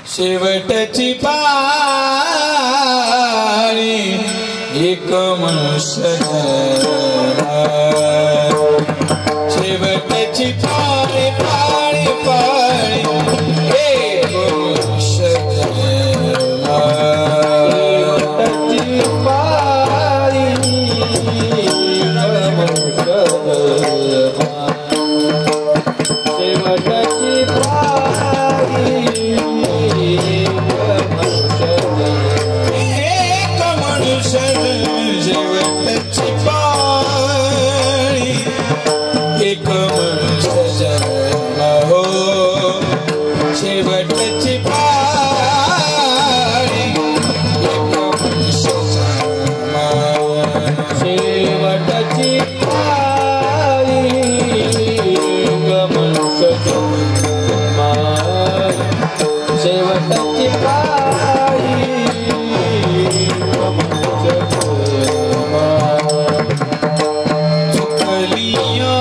शेवटची पाळी एक मनुष्य शेवटची पाळी पाळी पाळी एक मनुष्य शेवटची पाळी शेवटची पाळी शेवटची पाळी एक मनुष्य जन्म हो शेवटची पाळी एक मनुष्य जन्म शेवटची पाळी एक मनुष्य जन्म शेवटची पाळी चुकलिया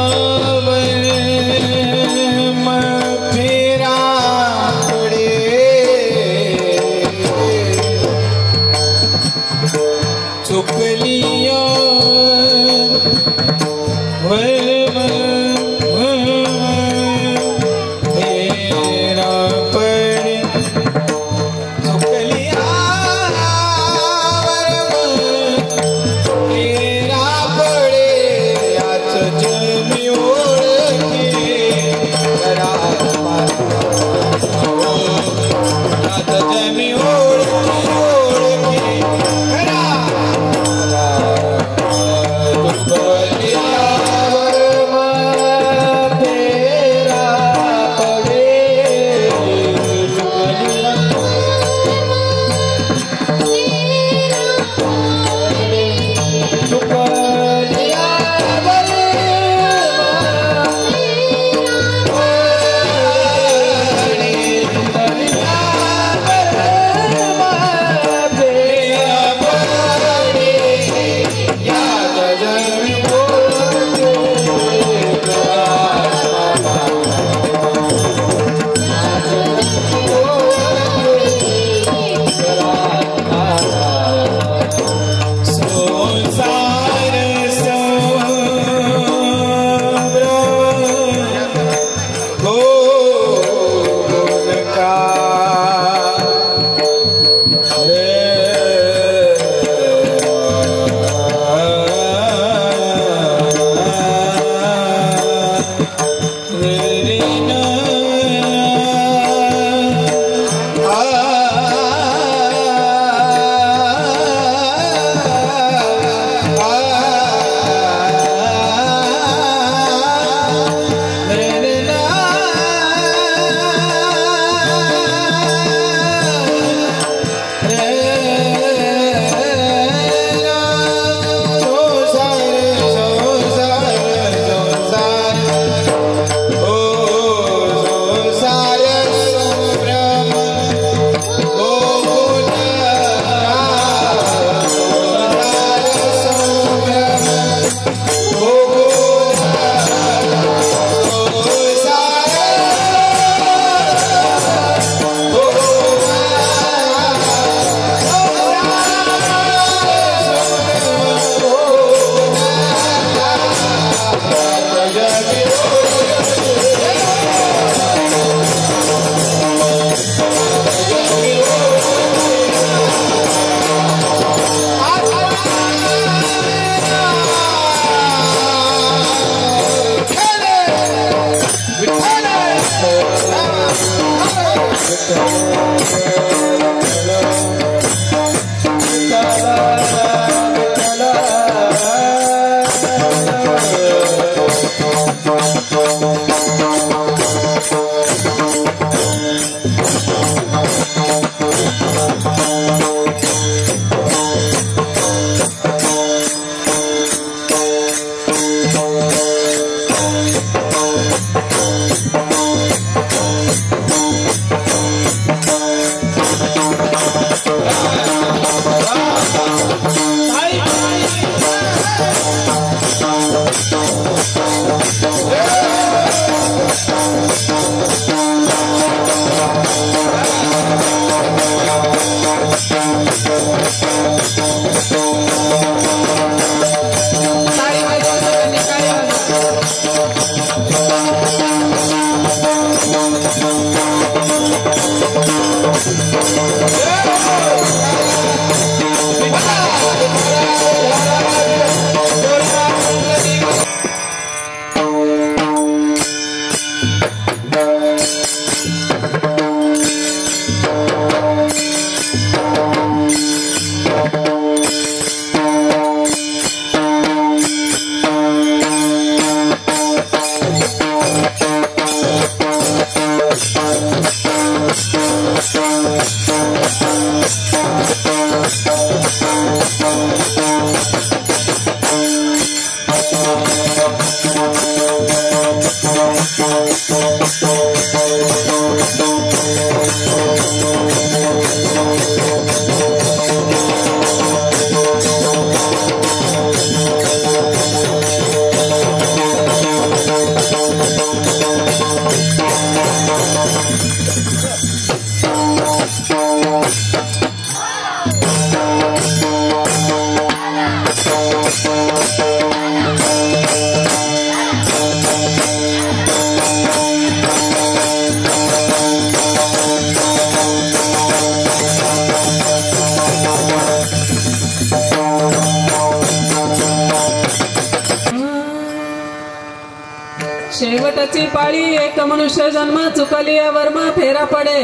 शेवटची पाळी एक मनुष्य जन्म चुकली वर्मा फेरा पडे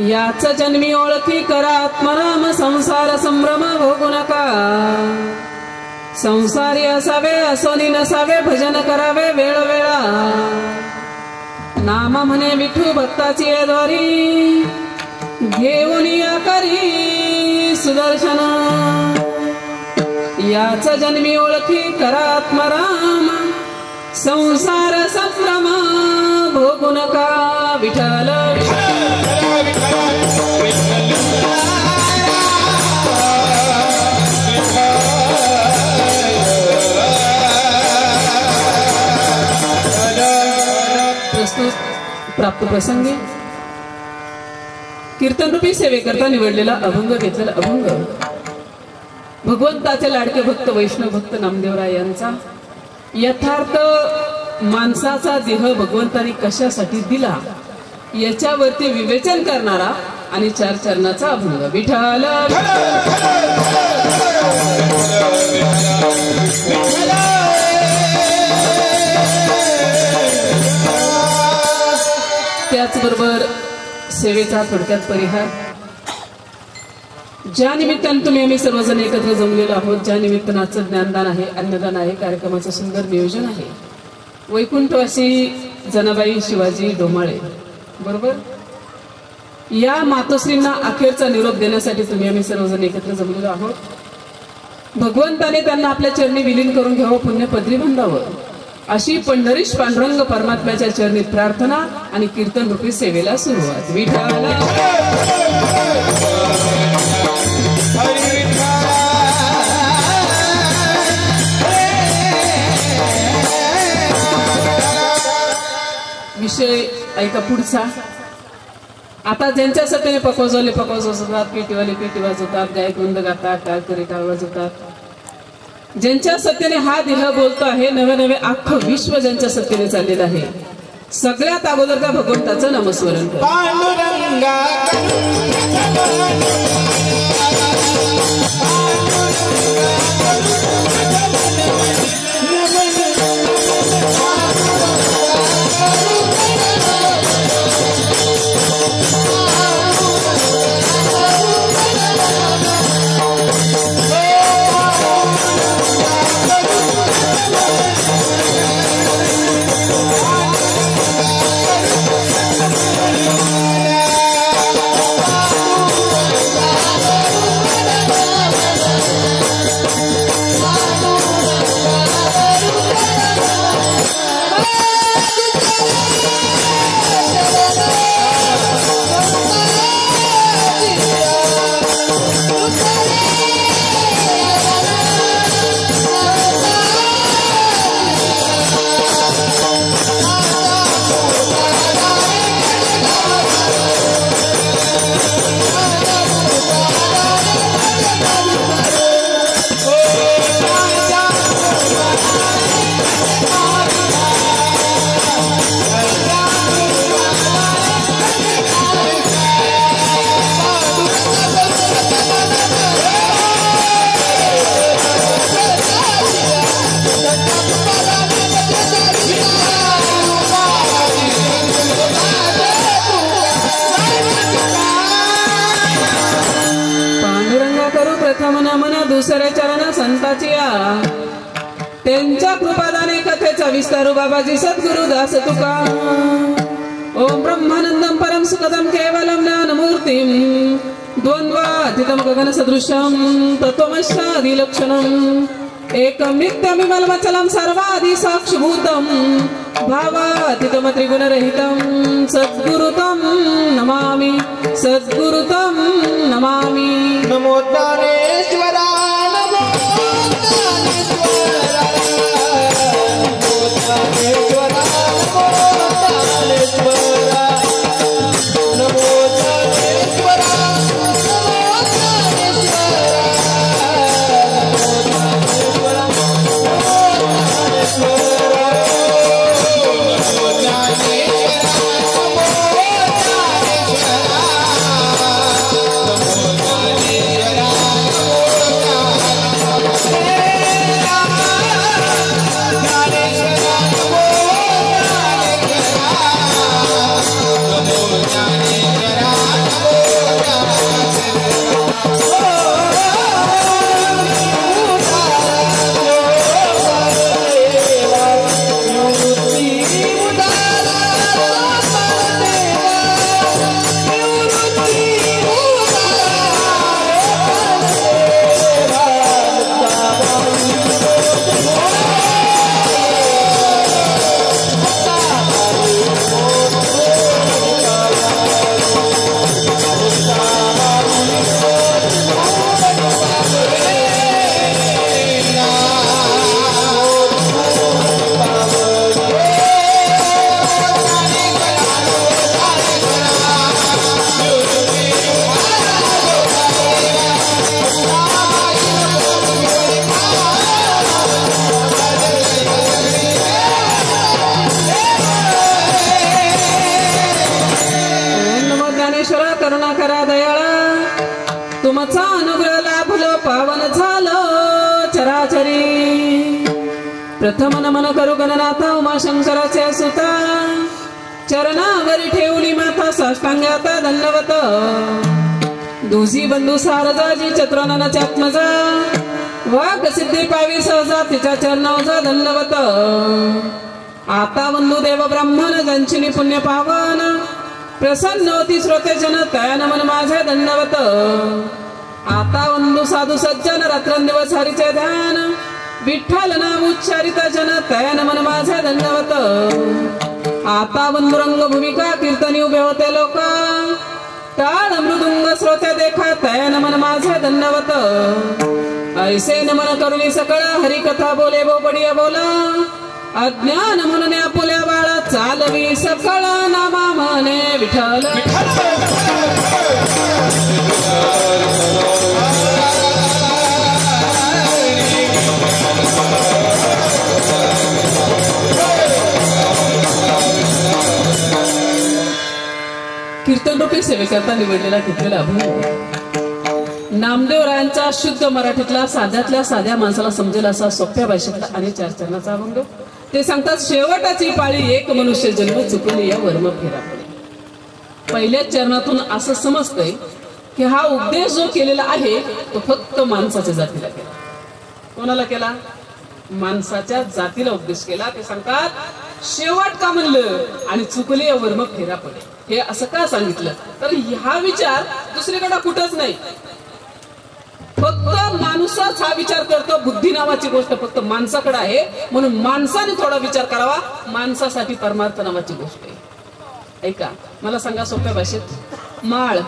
याच जन्मी ओळखी करा आत्मराम संसार संभ्रम भोगू नका संसारी असावे असोनी नसावे भजन करावे वेळोवेळा नाम म्हणे विठू भक्ताची द्वारी घेऊन या करी सुदर्शन याच जन्मी ओळखी करा आत्मराम संसार संभ्रम भोगू नका विठ्ठल प्रस्तुत प्राप्त प्रसंगी कीर्तनरूपी सेवेकरता निवडलेला अभंग घेतलेला अभंग भगवंताचे लाडके भक्त वैष्णव भक्त नामदेवराय यांचा यथार्थ माणसाचा देह भगवंताने कशासाठी दिला याच्यावरती विवेचन करणारा आणि 4 चरणाचा अभंग विठ्ठल त्याचबरोबर सेवेचा थोडक्यात परिहार ज्या निमित्ताने तुम्ही आम्ही सर्वजण एकत्र जमलेलो आहोत ज्या निमित्तानाचं ज्ञानदान आहे अन्नदान आहे कार्यक्रमाचं सुंदर नियोजन आहे वैकुंठवासी जनाबाई शिवाजी डोमाळे बरोबर या मातोश्रींना अखेरचा निरोप देण्यासाठी तुम्ही आम्ही सर्वजण एकत्र जमलेलो आहोत भगवंताने त्यांना आपल्या चरणी विलीन करून घ्यावं पुण्य पदरी बांधावं अशी पंढरीश पांडुरंग परमात्म्याच्या चरणी प्रार्थना आणि कीर्तन रूपी सेवेला सुरुवात विठ्ठल विषय ऐका पुढचा आता ज्यांच्या सत्तेने पकवाजवाले पकवाज वाजवतात पेटीवाले पेटी वाजवतात गायक वृंद गातात टाळकरी टाळ वाजवतात ज्यांच्या सत्तेने हा देह बोलतो आहे नवे नवे अख्खं विश्व ज्यांच्या सत्तेने चाललेलं आहे सगळ्यात अगोदर त्या भगवंताचं नामस्मरण कर प्रथम नमन दुसरे चरण संताची या त्यांच्या कृपादाने कथेचा विस्तारू बाबाजी सद्गुरु दास तुका ओम ब्रह्मानंदम परम सुखदम केवलम ज्ञानमूर्तिम द्वंद्वातीतम गगन सदृशम तत्वमस्यादि लक्षणम एकम नित्यम विमलमचलम सर्वादि साक्षिभूतम भावातीतम त्रिगुणरहितम सद्गुरुतम नमामि सद्गुरुतम नमामि। नमो ज्ञानेश्वरा नमो ज्ञानेश्वरा नमो ज्ञानेश्वरा नमो ज्ञानेश्वरा तुमचा अनुग्रह लाभलो पावन झालो चराचरी प्रथम नमन करू गणनाथा उमाशंकराचे सुता चरणावरी ठेवली माता साष्टांगाता दंडवत दुजी बंधू सारजाजी चतुराननाच्या आत्मजा वाक सिद्धी पावी सहजा तिच्या चरणावजा दंडवत आता बंधू देव ब्राह्मण जंचिनी पुण्य पावन प्रसन्न होती श्रोते जन तया नमन माझे दंडवत आता बंधू साधू सज्जन रात्रंदिवस हरीचे ध्यान विठ्ठल नाम उच्चारित जन तया नमन माझे दंडवत आता बंधू रंग भूमिका कीर्तनी उभे होते लोक टाळ मृदुंग श्रोते देखा तया नमन माझे दंडवत ऐसे नमन करुणी सकळ हरिकथा बोले बोबडिया बोला अज्ञान म्हणून आपुल्या बाळा चालवी सकळ नामा म्हणे विठ्ठल कीर्तन रूपी सेवेकरता निवडलेला घेतलेला अभंग नामदेवरायांचा शुद्ध मराठीतला साध्यातल्या साध्या माणसाला समजेल असा सोप्या भाषेतला आणि चार चरणाचा अभंग ते सांगतात शेवटाची पाळी एक मनुष्य जन्म चुकली या वर्म फेरा पडे पहिल्याच चरणातून असं समजतंय की हा उपदेश जो केलेला आहे तो फक्त माणसाच्या जातीला केला कोणाला केला माणसाच्या जातीला उपदेश केला ते सांगतात शेवट का म्हणलं आणि चुकले या वर्म फेरा पडे हे असं का सांगितलं तर हा विचार दुसरीकडे कुठंच नाही फक्त माणूसच हा विचार करतो बुद्धी नावाची गोष्ट फक्त माणसाकडे आहे म्हणून माणसाने थोडा विचार करावा माणसासाठी परमार्थ नावाची गोष्ट आहे ऐका मला सांगा सोप्या भाषेत माळ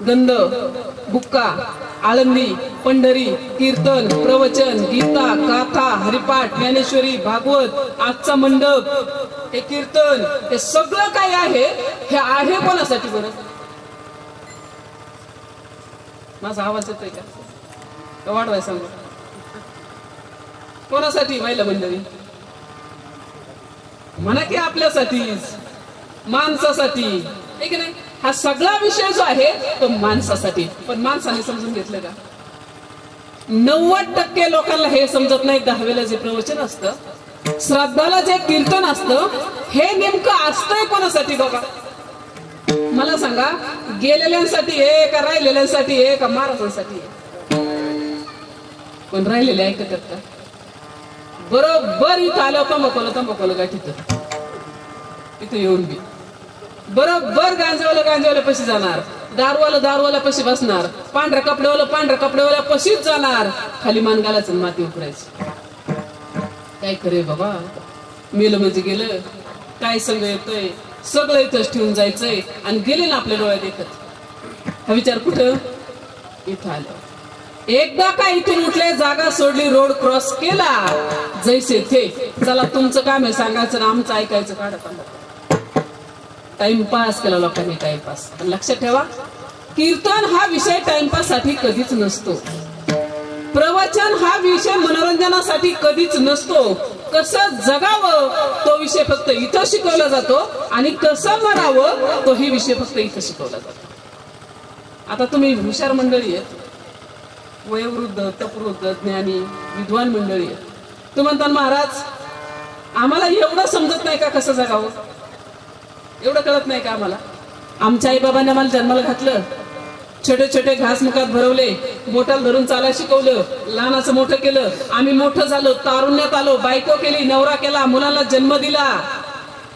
गंध बुक्का आळंदी पंढरी कीर्तन प्रवचन गीता गाथा हरिपाठ ज्ञानेश्वरी भागवत आजचा मंडप हे कीर्तन हे सगळं काय आहे हे आहे कोणासाठी बरं माझा आवाज येतोय का वाढवाय सांगू कोणासाठी महिला मंडळी म्हणा की आपल्यासाठीच माणसासाठी ठीक आहे नाही हा सगळा विषय जो आहे तो माणसासाठी पण माणसाने समजून घेतलं का 90% लोकांना हे समजत नाही 10वेला जे प्रवचन असतं श्राद्धाला जे कीर्तन असतं हे नेमकं असतंय कोणासाठी बघा मला सांगा गेलेल्यांसाठी आहे का राहिलेल्यांसाठी आहे का महाराजांसाठी आहे पण राहिलेले ऐकतात का? बरोबर इथं आल्यावर तंबाखोला गाठीत इथं येऊन बी बरोबर गांजेवाला पशी जाणार, दारूवाला पशी बसणार, पांढऱ्या कपड्यावाला पशीच जाणार, खाली मान घालायचं माती उकरायची. काय करे बाबा, मेलं म्हणजे गेलं, काय संग येतोय, सगळं इथंच ठेवून जायचंय आणि गेले ना आपल्या डोळ्यात देखत. हा विचार कुठं? इथं आलं. एकदा का इथून उठले, जागा सोडली, रोड क्रॉस केला, जैसे थे. चला तुमचं काम आहे सांगायचं ना आमचं ऐकायचं. काढा टाइमपास केला लोकांनी, टाइमपास. पण लक्षात ठेवा, कीर्तन हा विषय टाइमपास साठी कधीच नसतो. प्रवचन हा विषय मनोरंजनासाठी कधीच नसतो. कसं जगावं तो विषय फक्त इथं शिकवला जातो आणि कसं मरावं तो ही विषय फक्त इथं शिकवला जातो. आता तुम्ही हुशार मंडळी आहेत, वयोवृद्ध, तपवृद्ध, ज्ञानी, विद्वान मंडळी आहेत. तुम्ही म्हणता महाराज आम्हाला एवढं समजत नाही का कसं जगावं, एवढं कळत नाही का आम्हाला? आमच्या आई बाबांनी आम्हाला जन्माला घातलं, छोटे छोटे घास मुखात भरवले, मोठ्याला धरून चालायला शिकवलं, लहानाचं मोठं केलं, आम्ही मोठं झालो, तारुण्यात आलो, बायको केली, नवरा केला, मुलांना जन्म दिला,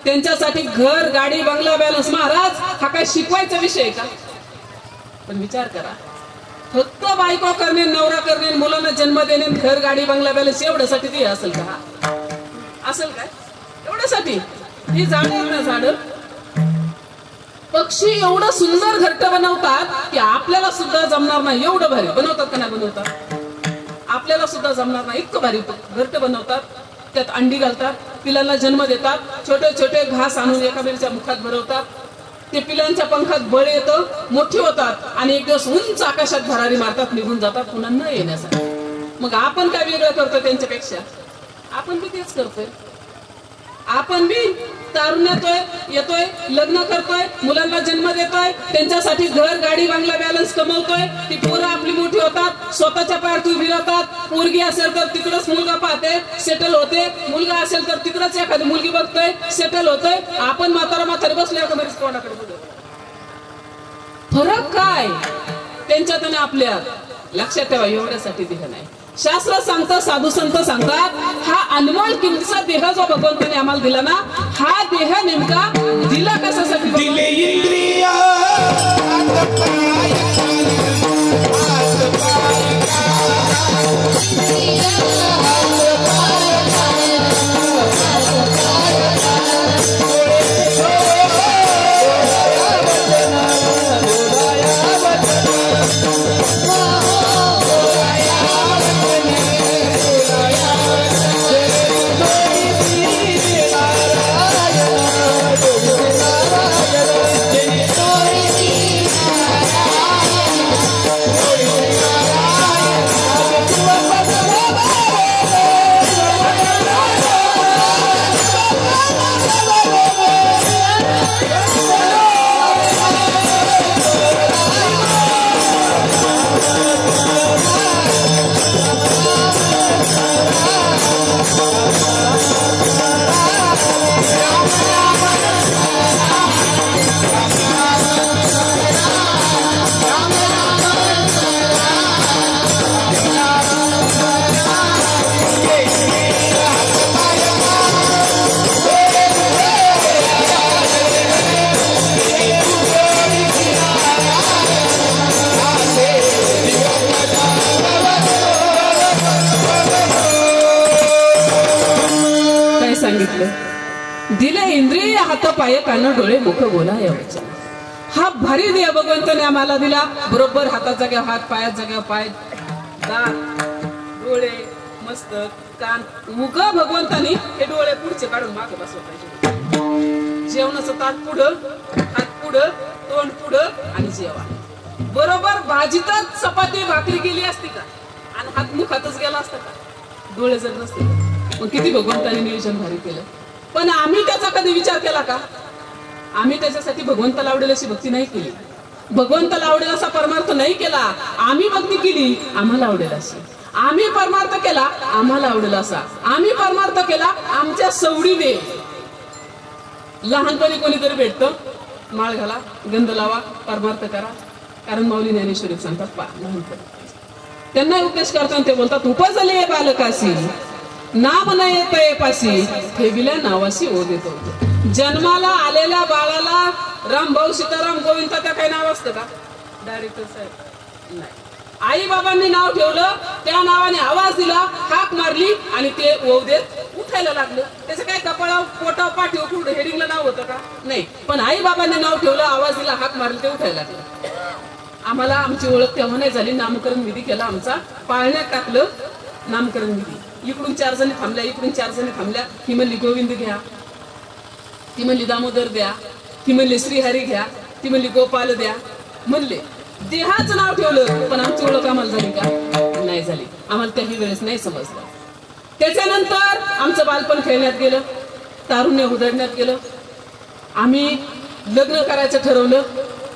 त्यांच्यासाठी घर, गाडी, बंगला, बॅलन्स. महाराज हा काय शिकवायचा विषय आहे का? पण विचार करा, फक्त बायको करणे, नवरा करणे, मुलांना जन्म देणे, घर, गाडी, बंगला, बॅलन्स एवढ्यासाठी ते असेल का? असेल काय एवढ्यासाठी? ही झाडं ना झाडं, पक्षी एवढं सुंदर घरटं बनवतात की आपल्याला सुद्धा जमणार नाही एवढं भारी बनवतात. का नाही बनवतात? आपल्याला सुद्धा जमणार नाही इतकं भारी घरटं बनवतात. त्यात अंडी घालतात, पिलांना जन्म देतात, छोटे छोटे घास आणून एकामेकाच्या मुखात भरवतात, ते पिलांच्या पंखात बळ येतं, मोठी होतात आणि एक दिवस उंच आकाशात भरारी मारतात, निघून जातात पुन्हा न येण्यासाठी. मग आपण काय वेगळं करतो त्यांच्यापेक्षा? आपण बी तेच करतोय. आपण बी तारुण्यात येतोय, लग्न करतोय, मुलांना जन्म देतोय, त्यांच्यासाठी घर, गाडी, बंगला, बॅलन्स कमवतोय. ती पोरं आपली मोठी होतात, स्वतःच्या पायावर उभी राहतात. पोरगी असेल तर तिकडच मुलगा पाहते, सेटल होते. मुलगा असेल तर तिकडच एखादी मुलगी बघतोय, सेटल होतोय. आपण म्हातारी बसलो एखाद्या तोंडाकडे बघत. फरक काय त्यांच्यात आणि आपल्यात? लक्षात ठेवा, एवढ्यासाठी दिलं नाही. शास्त्र सांगतात, साधू संत सांगतात, हा अनमोल किमतीचा देह जो भगवंताने आम्हाला दिला ना, हा देह नेमका दिला कशासाठी? दिले इंद्रिया दिले इंद्रिय, हात, पाय, कान, डोळे, मुख, बोला या वचन. हा भारी देह भगवंताने आम्हाला दिला. बरोबर हातात जाग्यावर हात, पायात जाग्यावर पाय, दात, डोळे, मस्तक, कान, मुख. भगवंतानी हे डोळे पुढचे काढून मागे बसवलं पाहिजे. जेवणाचं ताट पुढं, हात पुढं, तोंड पुढं आणि जेवा. बरोबर भाजीतच चपाती भाकरी गेली असती का आणि हात मुखातच गेला असता का? डोळे जर नसते मग किती भगवंताने नियोजन भारी केलं. पण आम्ही त्याचा कधी विचार केला का? आम्ही त्याच्यासाठी भगवंताला आवडेल अशी भक्ती नाही केली, भगवंताला आवडेल असा परमार्थ नाही केला. आम्ही भक्ती केली आम्हाला आवडेल अशी, आम्ही परमार्थ केला आम्हाला आवडेल असा, आम्ही परमार्थ केला आमच्या सवडीने. लहानपणी कोणीतरी भेटतं, माळ घाला, गंध लावा, परमार्थ करा. कारण माऊली ज्ञानेश्वरी सांगतात पा लहानपणी त्यांना उपदेश करताना ते बोलतात उपजले बालकासी नाम न येत पाशी ठेविल्या नावाशी ओ देतो. जन्माला आलेल्या बाळाला रामभाऊ सीताराम गोविंद त्या काही नाव असतं का? डायरेक्टर साहेब नाही. आई बाबांनी नाव ठेवलं, त्या नावाने आवाज दिला, हाक मारली आणि ते ओव देत उठायला लागलं. त्याचं काय कपाळा पोटा पाठीवर कुठं हेडिंगला नाव होतं का? नाही. पण आई बाबांनी नाव ठेवलं, आवाज दिला, हाक मारली, ते उठायला लागलं. आम्हाला आमची ओळख तेव्हा नाही झाली. नामकरण विधी केला आमचा, पाळण्यात टाकलं नामकरण विधी. इकडून 4 जणी थांबल्या, इकडून 4 जणी थांबल्या. ही म्हणली गोविंद घ्या, ती म्हणली दामोदर द्या, ती म्हणली श्रीहरी घ्या, ती म्हणली गोपाल द्या. म्हणले देहाचं नाव ठेवलं, पण आमची ओळख आम्हाला झाली का? नाही झाली. आम्हाला त्याही वेळेस नाही समजलं. त्याच्यानंतर आमचं बालपण खेळण्यात गेलं, तारुण्य उधळण्यात गेलं. आम्ही लग्न करायचं ठरवलं.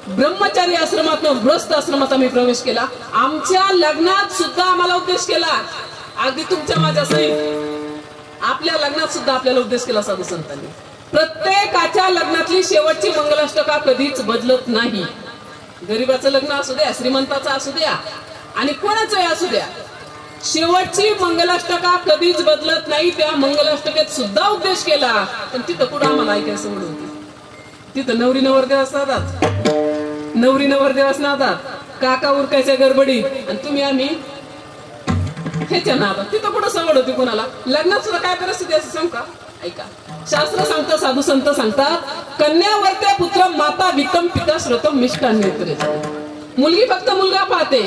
ब्रह्मचारी आश्रमात गृहस्थ आश्रमात आम्ही प्रवेश केला. आमच्या लग्नात सुद्धा आम्हाला उपदेश केला, अगदी तुमच्या माझ्या सहित आपल्या लग्नात सुद्धा आपल्याला उपदेश केला साधू संतांनी. प्रत्येकाच्या लग्नातली शेवटची मंगलाष्टका कधीच बदलत नाही. गरीबाचं लग्न असू द्या, श्रीमंताचं असू द्या, आणि कोणाचंही असू द्या, शेवटची मंगलाष्टका कधीच बदलत नाही. त्या मंगलाष्टकेत सुद्धा उपदेश केला. पण तिथं कुठं आम्हाला ऐकायचं सवड होती? तिथं नवरी नवरदेव असतात, नवरी नवरदेव असणार, काका उरकायच्या गडबडीत, आणि तुम्ही आम्ही ह्याच्या नादात. तिथं कुठं सवड होती कोणाला? लग्नात सुद्धा काय परिस्थिती असं सांग का? ऐका, शास्त्र सांगतं, साधू संत सांगतात, कन्यावर्त्या पुत्र माता वित्तम पिता श्रोतम मिष्टान. मुलगी फक्त मुलगा पाहते,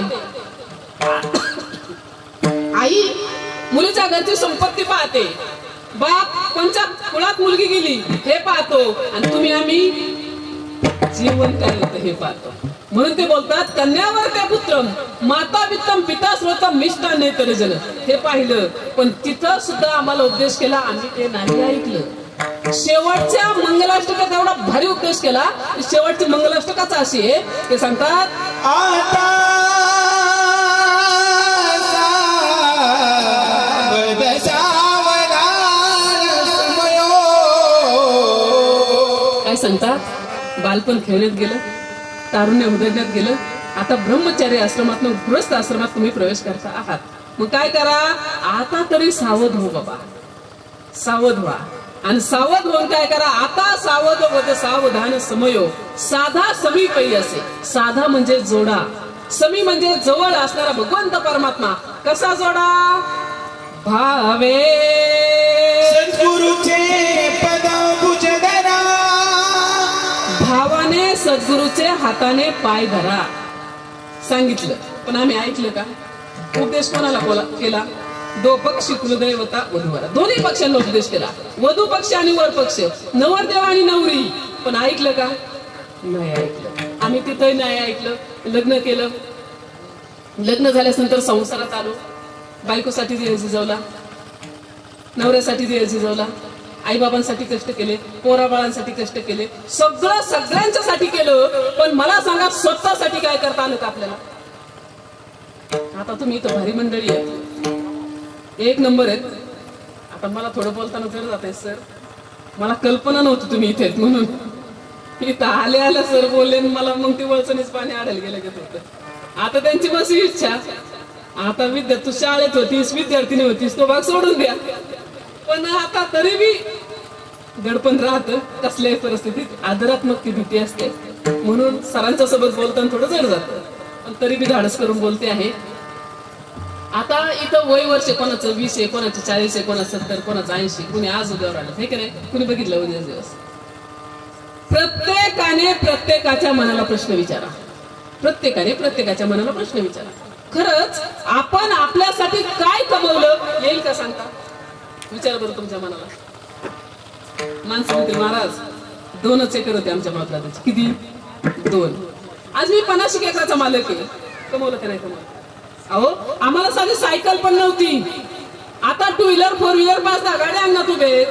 आई मुलीच्या घरची संपत्ती पाहते, बाप कोणत्या कुळात मुलगी गेली हे पाहतो, आणि तुम्ही आम्ही जीवन काय होतं हे पाहतो. म्हणून ते बोलतात कन्यावर्त्या पुत्रम माता वित्तम पिता श्रोतम मिष्टान नेत्रजन. हे पाहिलं, पण तिथं सुद्धा आम्हाला उपदेश केला, आम्ही ते नाही ऐकलं. शेवटच्या मंगलाष्टकात एवढा भारी उपदेश केला. शेवटची मंगलाष्टकाच अशी आहे, ते सांगतात काय सांगतात? बालपण खेळण्यात गेलं, तारुण्य उधळण्यात गेलं. आता ब्रह्मचारी आश्रमात गृहस्थ आश्रमात तुम्ही प्रवेश करता आहात. मग काय करा? आता तरी सावध हो बाबा, सावध व्हा. आणि सावध होऊन काय करा? आता सावध होते सावधान समयो साधा समी पै असे. साधा म्हणजे जोडा, समी म्हणजे जवळ असणारा भगवंत परमात्मा. कसा जोडा? भावे सद्गुरुचे पदांबुज धरा, भावाने सद्गुरूचे हाताने पाय धरा. सांगितलं, पण आम्ही ऐकलं का? उपदेश कोणाला केला? दो पक्षी कुलदैवता वधूवरा, दोन्ही पक्षांना उपदेश केला. वधू पक्ष आणि वर पक्ष, नवरदेव आणि नवरी. पण ऐकलं का? नाही ऐकलं. आम्ही तिथंही नाही ऐकलं. लग्न केलं, लग्न झाल्यानंतर संसारात आलो. बायकोसाठी जीव झिजवला, नवऱ्यासाठी जीव झिजवला, आई बाबांसाठी कष्ट केले, पोराबाळांसाठी कष्ट केले, सगळं सगळ्यांच्यासाठी केलं. पण मला सांगा, स्वतःसाठी काय करता आलं का आपल्याला? आता तुम्ही इथं भारी मंडळी आहे, एक नंबर आहेत. आता मला थोडं बोलताना जर जात आहे सर, मला कल्पना नव्हती तुम्ही इथे आहेत म्हणून. इथं आले आल्या सर बोलले, मला मग ती वळचणीच पाणी आडायला गेलं घेत होतं. आता त्यांची बस इच्छा, आता तू शाळेत होतीस, विद्यार्थिनी होतीस, तो भाग सोडून द्या. पण आता तरी बी दडपण राहत. कसल्याही परिस्थितीत आदरात्मक ती भीती असते, म्हणून सरांच्या सोबत बोलताना थोडं जड जातं. पण तरी बी धाडस करून बोलते आहे. आता इथं वय वर्ष कोणाचं 20 आहे, कोणाचं 40 आहे, कोणाचं 70, कोणाचं 80, कुणी आज उद्यावर आलं हे की नाही? कुणी बघितलं उद्या दिवस? प्रत्येकाने प्रत्येकाच्या मनाला प्रश्न विचारा. प्रत्येकाने प्रत्येकाच्या मनाला प्रश्न विचारा. खरंच आपण आपल्यासाठी काय कमवलं येईल का सांगता? विचारा बरं तुमच्या मनाला. माणसं म्हणते महाराज 2 एकर होते आमच्या मात्राचे. किती? 2. आज मी 50 एकराचा मालक आहे. कमवलं का नाही कमवलं? अहो, आम्हाला साधी सायकल पण नव्हती. आता 2 व्हीलर 4 व्हीलर 5-10 गाड्या अंगणात उभे.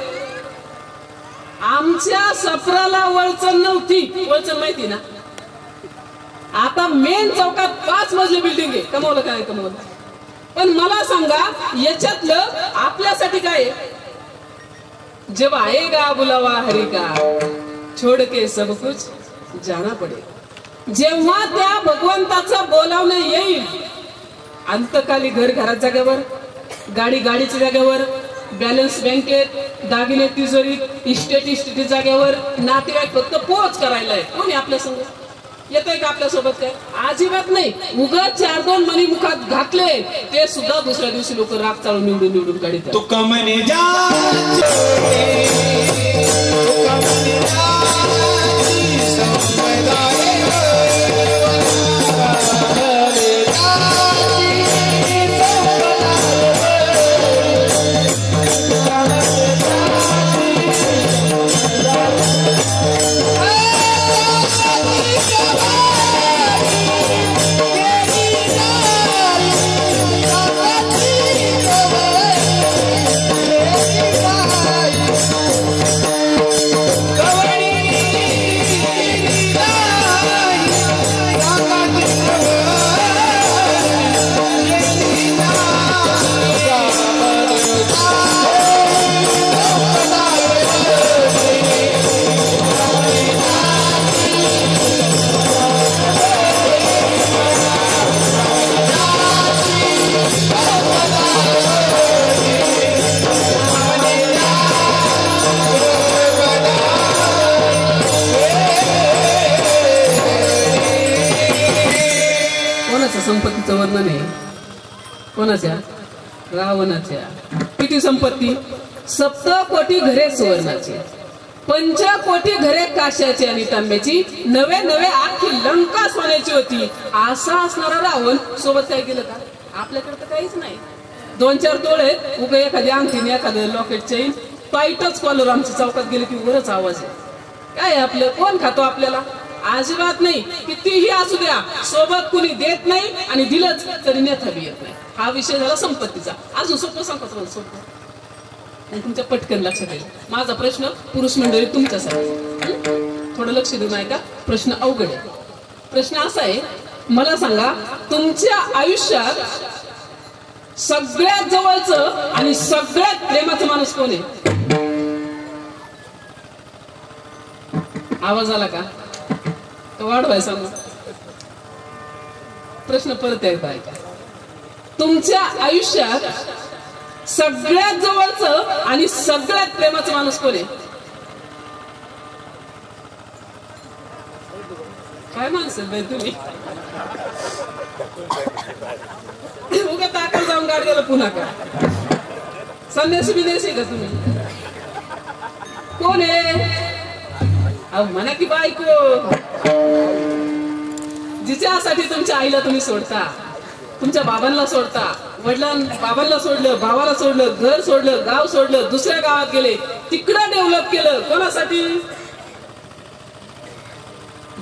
आमच्या सफराला वळचण नव्हती. वळचण माहिती ना? आता मेन चौकात 5 मजली बिल्डिंग आहे. कमवलं काय? कमवलं. पण मला सांगा, याच्यातलं आपल्यासाठी काय? जब आएगा बुलावा हरी का छोड़ के सब कुछ जाना पडे. जेव्हा त्या भगवंताचं बोलावणं येईल, अंतकाली घर घरात जागेवर, गाडी गाडीच्या जागेवर, बॅलन्स बँकेत, दागिने तिजोरीत, इस्टेट जागेवर, नातेवाईक फक्त पोच करायला आहे. कोणी आपल्या संग येतंय का आपल्या सोबत? काय अजिबात नाही. उगाच 4-2 मणी मुखात घातले ते सुद्धा दुसऱ्या दिवशी लोक राग चालून निवडून काढतात. तू कमने जा संपत्तीचं वर्णन आहे. कोणाच्या? रावणाच्या. किती संपत्ती? 7 कोटी घरे सुवर्णाची, 5 कोटी घरे काश्याची आणि तांब्याची, 9 आखी लंका सोन्याची होती. असा असणारा रावण सोबत काय केलं का? आपल्याकडे तर काहीच नाही. 2-4 तोळे उगा एखादी अंगठीने एखादं लॉकेट चेन टाईटच कॉलर. आमच्या चौकात गेले की वरच आवाज आहे. काय आपलं कोण खातो आपल्याला? अजिबात नाही. कितीही असू द्या, सोबत कुणी देत नाही आणि दिलंच तरी नेता बी येत नाही. हा विषय झाला संपत्तीचा. अजून सोपं सांगतो तुम्हाला, सोपं आणि तुमच्या पटकन लक्षात येईल. माझा प्रश्न पुरुष मंडळी तुमच्यासाठी, थोडं लक्ष देऊन ऐका. प्रश्न अवघड आहे. प्रश्न असा आहे, मला सांगा तुमच्या आयुष्यात सगळ्यात जवळचं आणि सगळ्यात प्रेमाचं माणूस कोण आहे? आवाज आला का? तो वाढवाय सांगू. प्रश्न परत एकदा ऐका. तुमच्या आयुष्यात सगळ्यात जवळचं आणि सगळ्यात प्रेमाचं माणूस कोण आहे? काय माणसं बाई तुम्ही? उगा ताकद जाऊन गाडीला पुन्हा का? संन्यासी बिन्यासी का तुम्ही? कोण आहे? अहो म्हणा की बायको, जिच्यासाठी तुमच्या आईला तुम्ही सोडता, तुमच्या बाबांना सोडता, बाबांना सोडलं, भावाला सोडलं, घर सोडलं, गाव सोडलं, दुसऱ्या गावात गेले, तिकडं डेव्हलप केलं. कोणासाठी?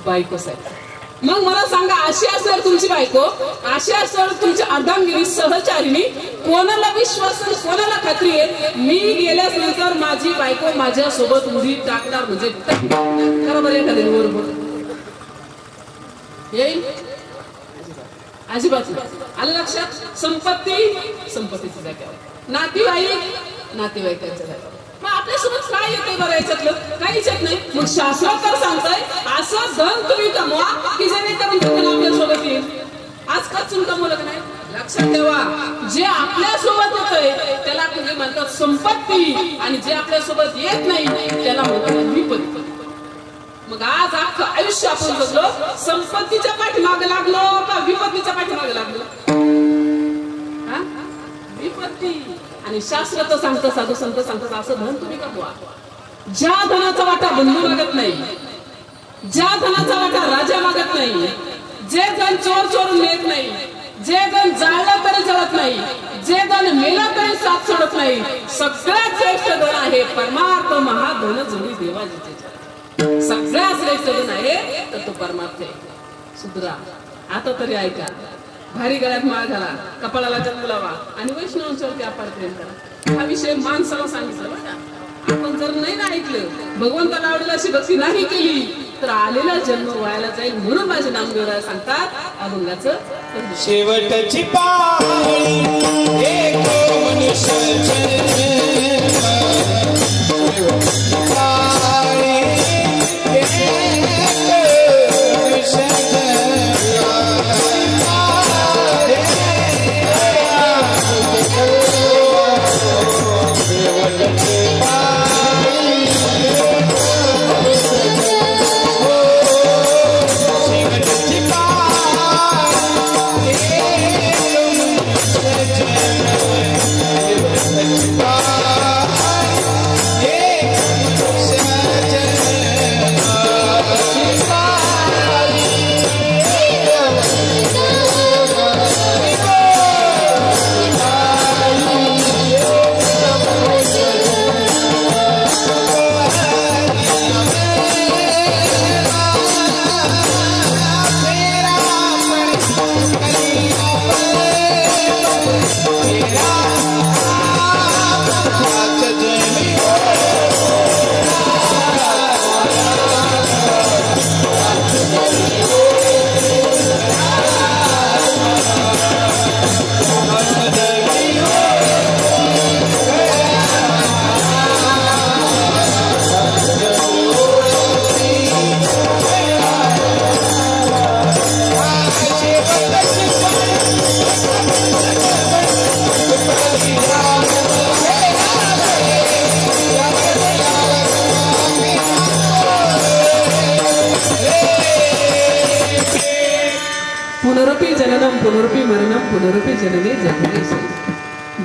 बायकोसाठी. मग मला सांगा, अशी असणार तुमची बायको, अशी असणार तुमची अर्धांगिनी सहचारिणी, कोणाला विश्वास कोणाला खात्री आहे मी गेल्यास नंतर माझी बायको माझ्या सोबत उडी टाकणार म्हणजे बरोबर एखाद्या बरोबर येईल? अजिबात नाही. आलं लक्षात? संपत्तीची जागेवर, नातेवाईकांच्या जागेवर. मग आपल्यासोबत काय येते बरं याच्यातलं? काहीच येत नाही. मग शास्त्र तर सांगताय असं धन तुम्ही कमवा की जेणेकरून तुम्हाला आपल्यासोबत येईल. आज का चुन कमवलं नाही? लक्षात ठेवा, जे आपल्यासोबत येतंय त्याला तुम्ही म्हणतात संपत्ती, आणि जे आपल्यासोबत येत नाही त्याला म्हणतात विपत्ती. मग आज अख्खं आयुष्य आपण जगलो संपत्तीच्या पाठीमागे लागलो का विपत्तीच्या पाठीमागे लागलो? विपत्ती. आणि शास्त्र तर सांगतं, साधू संत सांगतात असं धन तुम्ही कमवा. ज्या धनाचा वाटा बंधू मागत नाही, ज्या धनाचा वाटा राजा मागत नाही, जे धन चोर चोरून नेत नाही, जे धन जाळलं तरी जळत नाही, जे धन मेला तरी साथ सोडत नाही, सगळ्यात श्रेष्ठ धन आहे परमार्थ महाधन जोडी देवाचे. सगळ्यात श्रेष्ठ धन आहे तर तो परमार्थ आहे. सुधरा, आता तरी ऐका. भारी गळ्यात माळ घाला, कपाळाला जंगू लावा आणि वैष्णवांच्यावरती अपार प्रेम करा. हा विषय माणसाला सांगितलं बरं का. आपण जर नाही ना ऐकलं, भगवंताला आवडेल अशी भक्ती नाही केली तर आलेला जन्म व्हायला जाईल. म्हणून माझे नामदेवराय सांगतात अभंगाचं शेवटची पाळी एक मनुष्य पुनरपि जननम पुनरपि मरणम पुनरपि जननी जन्मे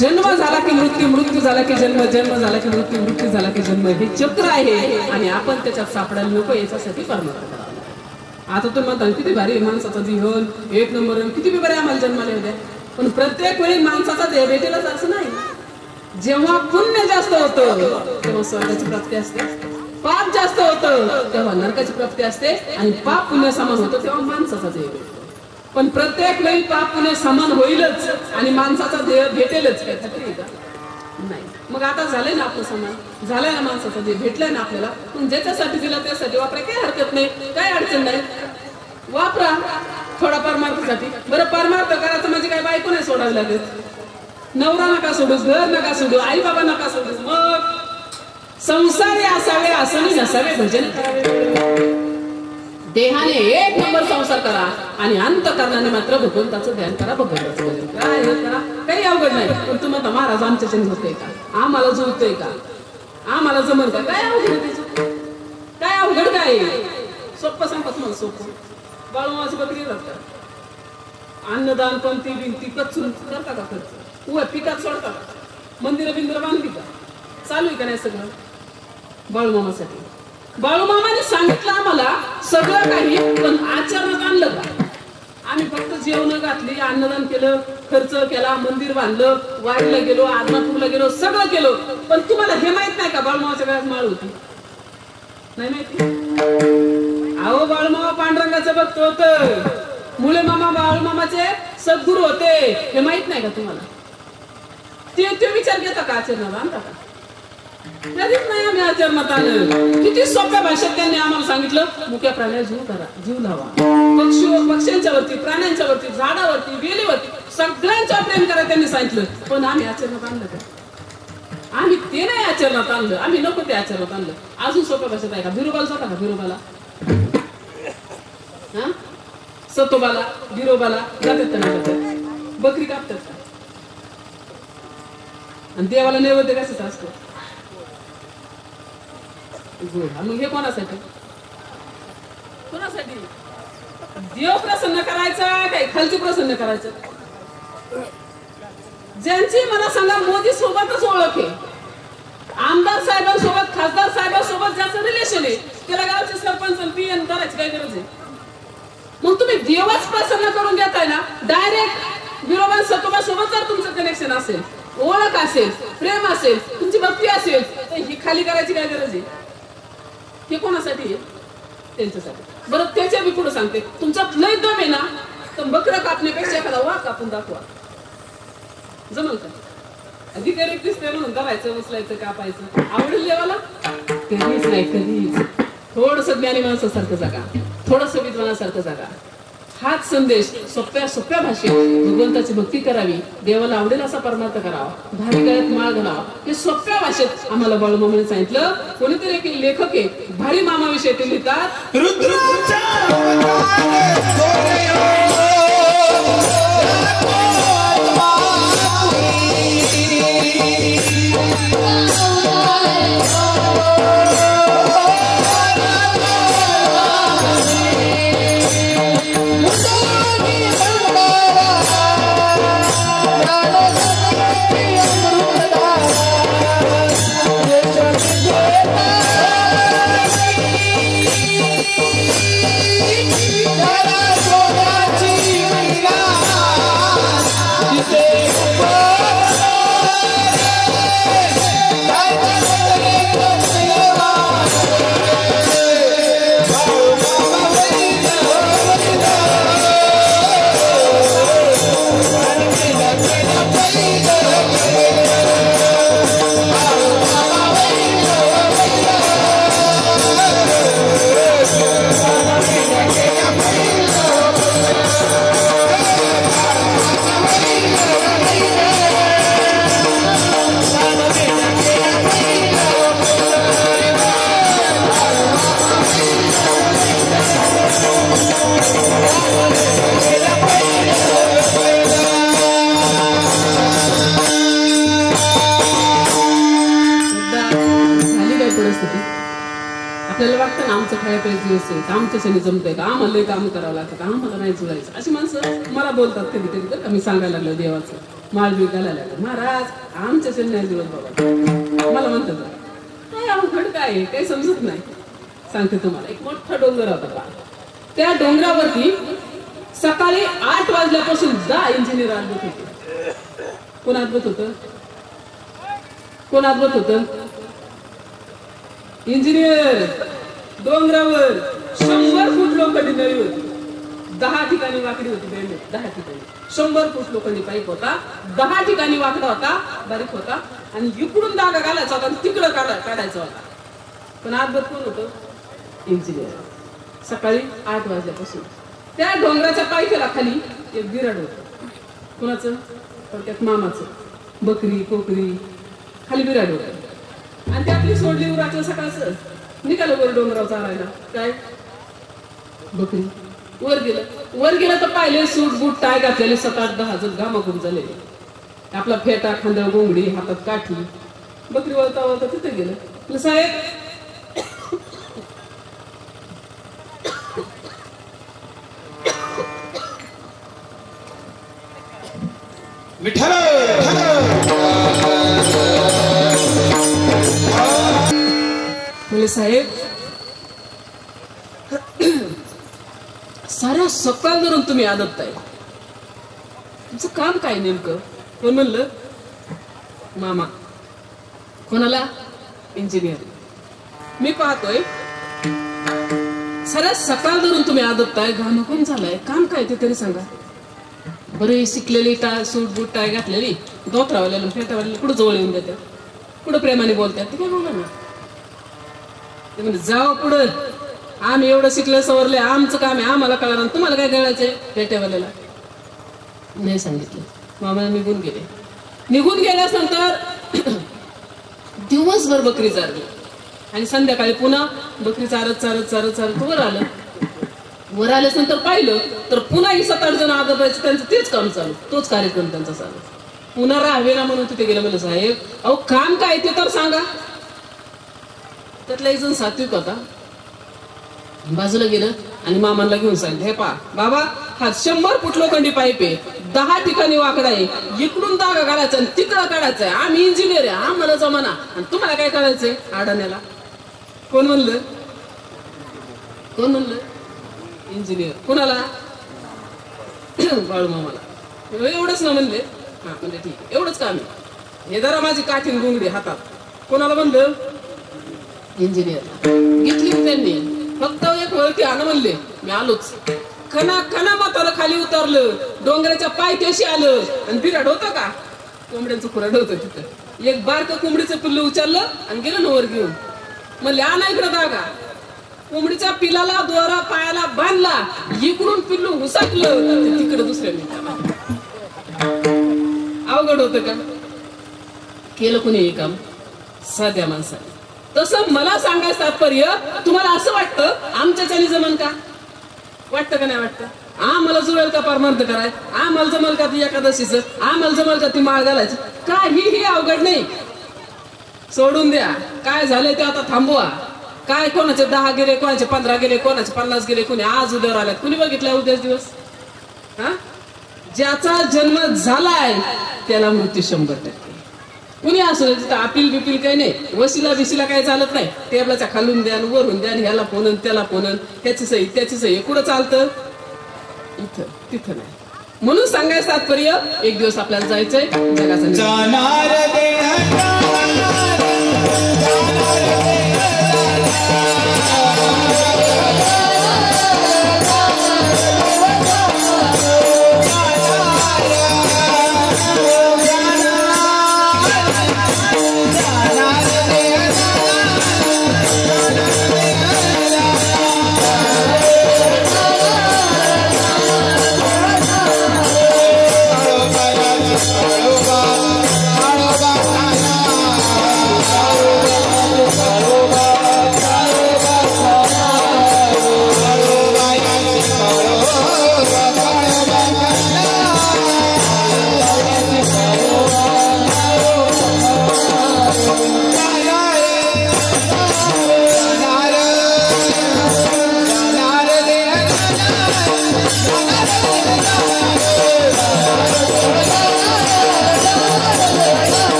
जन्म झाला की मृत्यू मृत्यू झाला की जन्म जन्म झाला की मृत्यू मृत्यू झाला की जन्म हे चक्र आहे आणि आपण त्याच्यात सापडायला नको याच्यासाठी परमार्थ करावा. आता तुम्ही म्हणता किती भारी माणसाचा जीवन एक नंबर किती बी बरे आम्हाला जन्माला होत्या पण प्रत्येक वेळी माणसाचा देह भेटेलच असं नाही. जेव्हा पुण्य जास्त होतं तेव्हा स्वर्गाची प्राप्ती असते पाप जास्त होतं तेव्हा नरकाची प्राप्ती असते आणि पाप पुण्य समान होतं तेव्हा माणसाचा देह भेटतो. पण प्रत्येक वेळी पाप पुण्य समान होईलच आणि माणसाचा देह भेटेलच काय खात्री का नाही. मग आता झालंय ना आपलं समान झालंय ना माणसाचा देह भेटलाय ना आपल्याला पण ज्याच्यासाठी दिला त्यासाठी वापरा काही हरकत नाही काय अडचण नाही वापरा थोडा परमार्थासाठी. बरं परमार्थ करायचं म्हणजे काय बायको नाही सोडावी लागेल नवरा नका सोडू घर नका सोडू आई बाबा नका सोडू मग संसारी असावे असं नसावे भजन करावे देहाने एक नंबर संसार करा आणि अंतःकरणाने मात्र भगवंताचं ध्यान करा भगवंताचं भजन काय करा काही अवघड नाही. पण तुम्हाला महाराज आमच्याच्याने होतंय का आम्हाला जुळतंय का आम्हाला जमल का काय अवघड आहे काय अवघड काय सोपं सांगतात मला सोपं बाळूमाची बकरी राहतात अन्नदान पंक्ती बिंती कचून करता का खर्च व पिकात सोडता मंदिर बिंदिर बांधली का चालू आहे का नाही सगळं बाळूमामासाठी. बाळूमामाने सांगितलं आम्हाला सगळं काही पण आचरणात आणलं का आम्ही फक्त जेवण घातली अन्नदान केलं खर्च केला मंदिर बांधलं वारीला गेलो आदमापूरला गेलो सगळं केलं पण तुम्हाला हे माहित नाही का बाळूमामाच्या वेळात माळ होती नाही माहिती. अहो बाळूमामा पांडुरंगाचं भक्त होतं मुळे मामा बाळूमामाचे सद्गुरू होते हे माहित नाही का तुम्हाला. ते विचार घेता का आचरणात आणता का कधीच नाही आम्ही आचरणात आणलं. किती सोप्या भाषेत त्यांनी आम्हाला सांगितलं मुक्या प्राण्याला जीव धरा जीव लावा पक्ष्यांच्या वरती प्राण्यांच्या वरती झाडावरती वेलीवरती सगळ्यांच्या प्रेम करा त्यांनी सांगितलं पण आम्ही आचरणात आणलं का आम्ही ते नाही आचरणात आणलं आम्ही नको ते आचरणात आणलं. अजून सोप्या भाषेत आहे का बिरोबाला जाता का बिरोबाला हा सतोबाला बिरोबाला जातात का नाही बकरी कापतात का आणि देवाला नैवेद्य कशाचा असतो मग हे कोणासाठी कोणासाठी देव प्रसन्न करायचा काय खालची प्रसन्न करायचं. ज्यांची मला सांगा मोदी सोबतच ओळख आहे आमदार साहेबांसोबत खासदार साहेबांसोबत ज्याचं रिलेशन आहे त्याला गावचे सरपंच पीएन करायची काय गरज आहे. मग तुम्ही देवच प्रसन्न करून देताय ना डायरेक्ट विरोबा सतोबा सोबत जर तुमचं कनेक्शन असेल ओळख असेल प्रेम असेल तुमची भक्ती असेल तर ही खाली करायची काय गरज आहे. हे कोणासाठी आहे त्यांच्यासाठी. बरं त्याच्या मी पुढे सांगते तुमच्यात लय दम आहे ना तर बकरं कापण्यापेक्षा एखादा वाघ कापून दाखवा जमल का. अधिकारी दिसते म्हणून धरायचं उचलायचं कापायचं आवडेल देवाला कधीच नाही कधीच. थोडस ज्ञानी माणसासारखं जागा थोडस विद्वानासारखं जागा हाच संदेश सोप्या सोप्या भाषेत भगवंताची भक्ती करावी देवाला आवडेल असा परमार्थ करावा भारी गळ्यात माळ घालावा हे सोप्या भाषेत आम्हाला बाळूमामाने सांगितलं. कोणीतरी एक लेखक आहे भारी मामाविषयी ते लिहितात Sonachi खाया पाहिजे दिवस आहेत, आमच्या शनी जमतंय का, आम्हाला लय काम करावं लागतं, आम्हाला नाही जुळायचं, अशी माणसं मला बोलतात कधी कधी. तर मी सांगायला लागलो देवाचं माळबी घालायला लागलं, महाराज आमच्या शनी नाही जुळत बाबा. मला म्हणतात काय अवघड काय आहे, काही समजत नाही. सांगते तुम्हाला, एक मोठा डोंगर होता बा. त्या डोंगरावरती सकाळी 8 वाजल्यापासून 10 इंजिनियर आदबत होते. कोण आदबत होतं? कोण आदबत होतं? इंजिनियर. डोंगरावर 100 फूट लोखंडी नळी होती, 10 ठिकाणी वाकडी होती, 10 ठिकाणी 100 फूट लोखंडी पाईप होता, 10 ठिकाणी वाकडा होता, बारीक होता, आणि इकडून दागा घालायचा होता आणि तिकडं काढायचा होता. पण आदबत कोण होतं? इंजिनियर. सकाळी 8 वाजल्यापासून त्या डोंगराच्या पायथ्याला खाली एक बिराड होतं. कुणाचं? थोडक्यात मामाचं. बकरी कोकरी खाली बिराड होतं, आणि त्यातली सोडली उराचं सकाळचं निघालं वर डोंगरावर चालायला. काय? बकरी. वर गेलं तर पाहिले सूट बूट टाय घातलेले 7-8-10 जण घामाघूम झालेले, आपला फेटा, खांद्यावर गोंगडी, हातात काठी. बकरी वळता तिथे गेलं. साहेब विठ्ठल बोले साहेब साऱ्या सकाळ धरून तुम्ही आदबताय, तुमचं काम काय नेमकं? कोण म्हणलं? मामा. कोणाला? इंजिनियर. मी पाहतोय साऱ्या सकाळ धरून तुम्ही आदबताय, घामाघूम झालाय, काम काय ते तरी सांगा बरं. शिकलेली सूट बूट टाय घातलेली, धोत्रावाल्याला फेटावाल्याला कुठं जवळ येऊन देतात, कुठं प्रेमाने बोलतात, ते काय बोला ना. ते म्हणजे जावं पुढं, आम्ही एवढं शिकलं सवरले, आमचं काम आहे, आम्हाला कळणार, तुम्हाला काय कळायचंय? फेट्यावाल्याला नाही सांगितलं. मामा निघून गेले. निघून गेल्यानंतर दिवसभर बकरी चारली, आणि संध्याकाळी पुन्हा बकरी चारत चारत चारत चारत वर आलं. वर आल्यानंतर पाहिलं तर पुन्हा 7-8 जण आदबायचं, त्यांचं तेच काम चालू, तोच कार्यक्रम त्यांचा चालू. पुन्हा राहावे ना म्हणून तिथे गेलं. म्हणलं साहेब अहो काम काय ते तर सांगा. त्यातला एक जण सात्विक होता, बाजूला गेलं आणि मामांना घेऊन सांगितलं, हे पा बाबा, हा 100 फूट लोखंडी पाईप आहे, 10 ठिकाणी वाकडा आहे, इकडून दागा घालायचा आणि तिकडं काढायचंय, आम्ही इंजिनियर आहे, आम्हाला जमाना, आणि तुम्हाला काय करायचंय अडाण्याला? कोण म्हणलं? कोण म्हणलं? इंजिनियर. कुणाला? बाळू मामाला. एवढंच ना म्हणले? हा म्हणजे ठीक आहे, एवढंच काम आहे, हे जरा माझी काठीन गुंगडी हातात. कोणाला म्हणलं? इंजिनियर. घेतली त्यांनी, फक्त एक वळती आण म्हणले, मी आलोच. खना खना माताला खाली उतरलं, डोंगराच्या पायथ्याशी आलं, आणि बिराड होतं का? कोंबड्यांचं खुराड होतं तिथं. एक बारकं कोंबडीचं पिल्लू उचललं आणि गेलं ना वर घेऊन. म्हणले आणा इकडं दागा. कोंबडीच्या पिलाला दोरा पायाला बांधला, इकडून पिल्लू हुसकलं, तिकडे दुसऱ्या मिनिटाला. अवघड होतं का? केलं कोणी हे काम? साध्या माणसाने. तसं मला सांगायचं तात्पर्य, तुम्हाला असं वाटतं आमच्याच्याने जमन का? वाटतं का नाही वाटतं? आम्हाला जुळेल का परमार्थ कराय? आम्हाला जमल का ती एकादशीचं? आम्हाला जमल का ती माळ घालायची? काहीही अवघड नाही. सोडून द्या, काय झालंय ते आता थांबवा. काय कोणाचे 10 गेले, कोणाचे 15 गेले, कोणाचे 50 गेले, कोणी आज उद्यावर आल्यात, कुणी बघितलाय उद्याच दिवस? हा, ज्याचा जन्म झालाय त्याला मृत्यू 100%. कुणी असो, तिथं अपील बिपील काही नाही, वशिला बिशीला काही चालत नाही. टेबलाच्या खालून द्या, वरून द्या, ह्याला फोनन त्याला फोनन, त्याची सही त्याची सही, कुठं चालतं? इथं तिथं नाही. म्हणून सांगायचं तात्पर्य, एक दिवस आपल्याला जायचंय जगाचा जाणार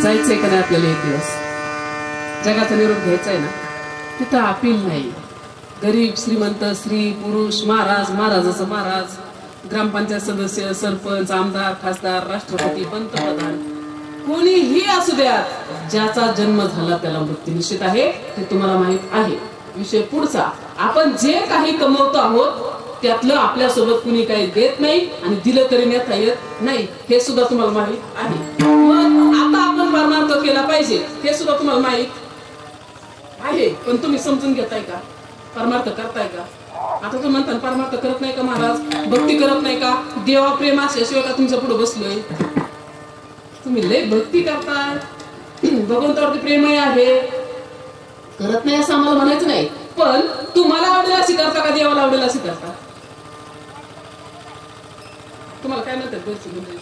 जायचंय का नाही आपल्याला एक दिवस जगाचा निरोप घ्यायचा आहे ना तिथं अपील नाही गरीब श्रीमंत स्त्री पुरुष महाराज महाराजाचा महाराज ग्रामपंचायत सदस्य सरपंच आमदार खासदार राष्ट्रपती पंतप्रधान कोणीही असू द्यात ज्याचा जन्म झाला त्याला मृत्यू निश्चित आहे हे तुम्हाला माहित आहे विषय पुढचा आपण जे काही कमवतो आहोत त्यातलं आपल्यासोबत कुणी काही देत नाही आणि दिलं तरी नेता येत नाही हे सुद्धा तुम्हाला माहित आहे मग आता आपण परमार्थ केला पाहिजे हे सुद्धा तुम्हाला माहित आहे पण तुम्ही समजून घेताय का परमार्थ करताय का आता तुम्ही म्हणता परमार्थ करत नाही का महाराज भक्ती करत नाही का देवा प्रेम असल्याशिवाय का तुमच्या पुढे बसलोय तुम्ही लय भक्ती करताय भगवंतावरती प्रेमही आहे करत नाही असं आम्हाला म्हणायचं नाही पण तुम्हाला आवडेल अशी करता का देवाला आवडेल अशी करता तुम्हाला काय म्हणतात घरची मंडळी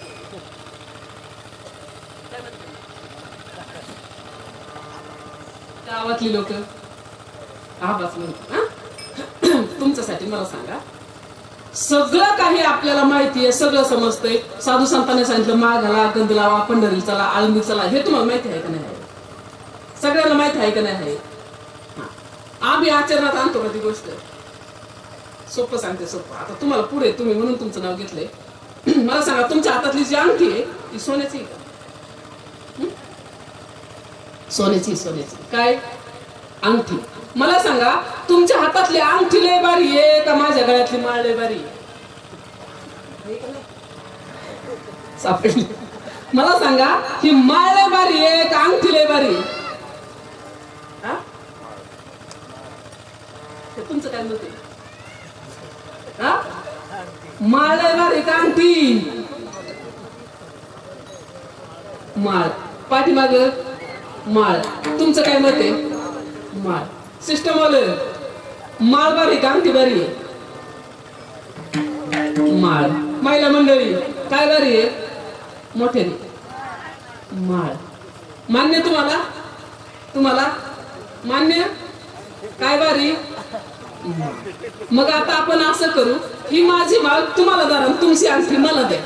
गावातली लोक आवाज म्हणतात तुमच्यासाठी मला सांगा सगळं काही आपल्याला माहिती आहे सगळं समजतंय साधू संतांनी सांगितलं माळ घाला गंध लावा पंढरी चला आळंदी चला हे तुम्हाला माहिती आहे का नाही सगळ्यांना माहिती आहे का नाही आहे आम्ही आचरणात आणतो का ती गोष्ट सोपं सांगते सोपं आता तुम्हाला पुढे तुम्ही म्हणून तुमचं नाव घेतलंय मला सांगा तुमच्या हातातली जी अंगठी आहे ती सोन्याची का सोन्याची काय अंगठी मला सांगा तुमच्या हातातली अंगठी लय बारी आहे का माझ्या गळ्यातली माळ लय बारी सापडली मला सांगा ही माळ लय बारी आहे का अंगठी लय बारी तुमचं काय मत आहे माळ लय बारी का अंगठी माळ पाठीमाग माळ तुमचं काय मत आहे माळ सिस्टम आलं माळ बारी का अंगठी बारी आहे माळ महिला मंडळी काय बारी आहे मोठ्याने माळ मान्य तुम्हाला मान्य काय बारी मग आता आपण असं करू ही माझी माळ तुम्हाला द्या तुमची अंगठी मला द्या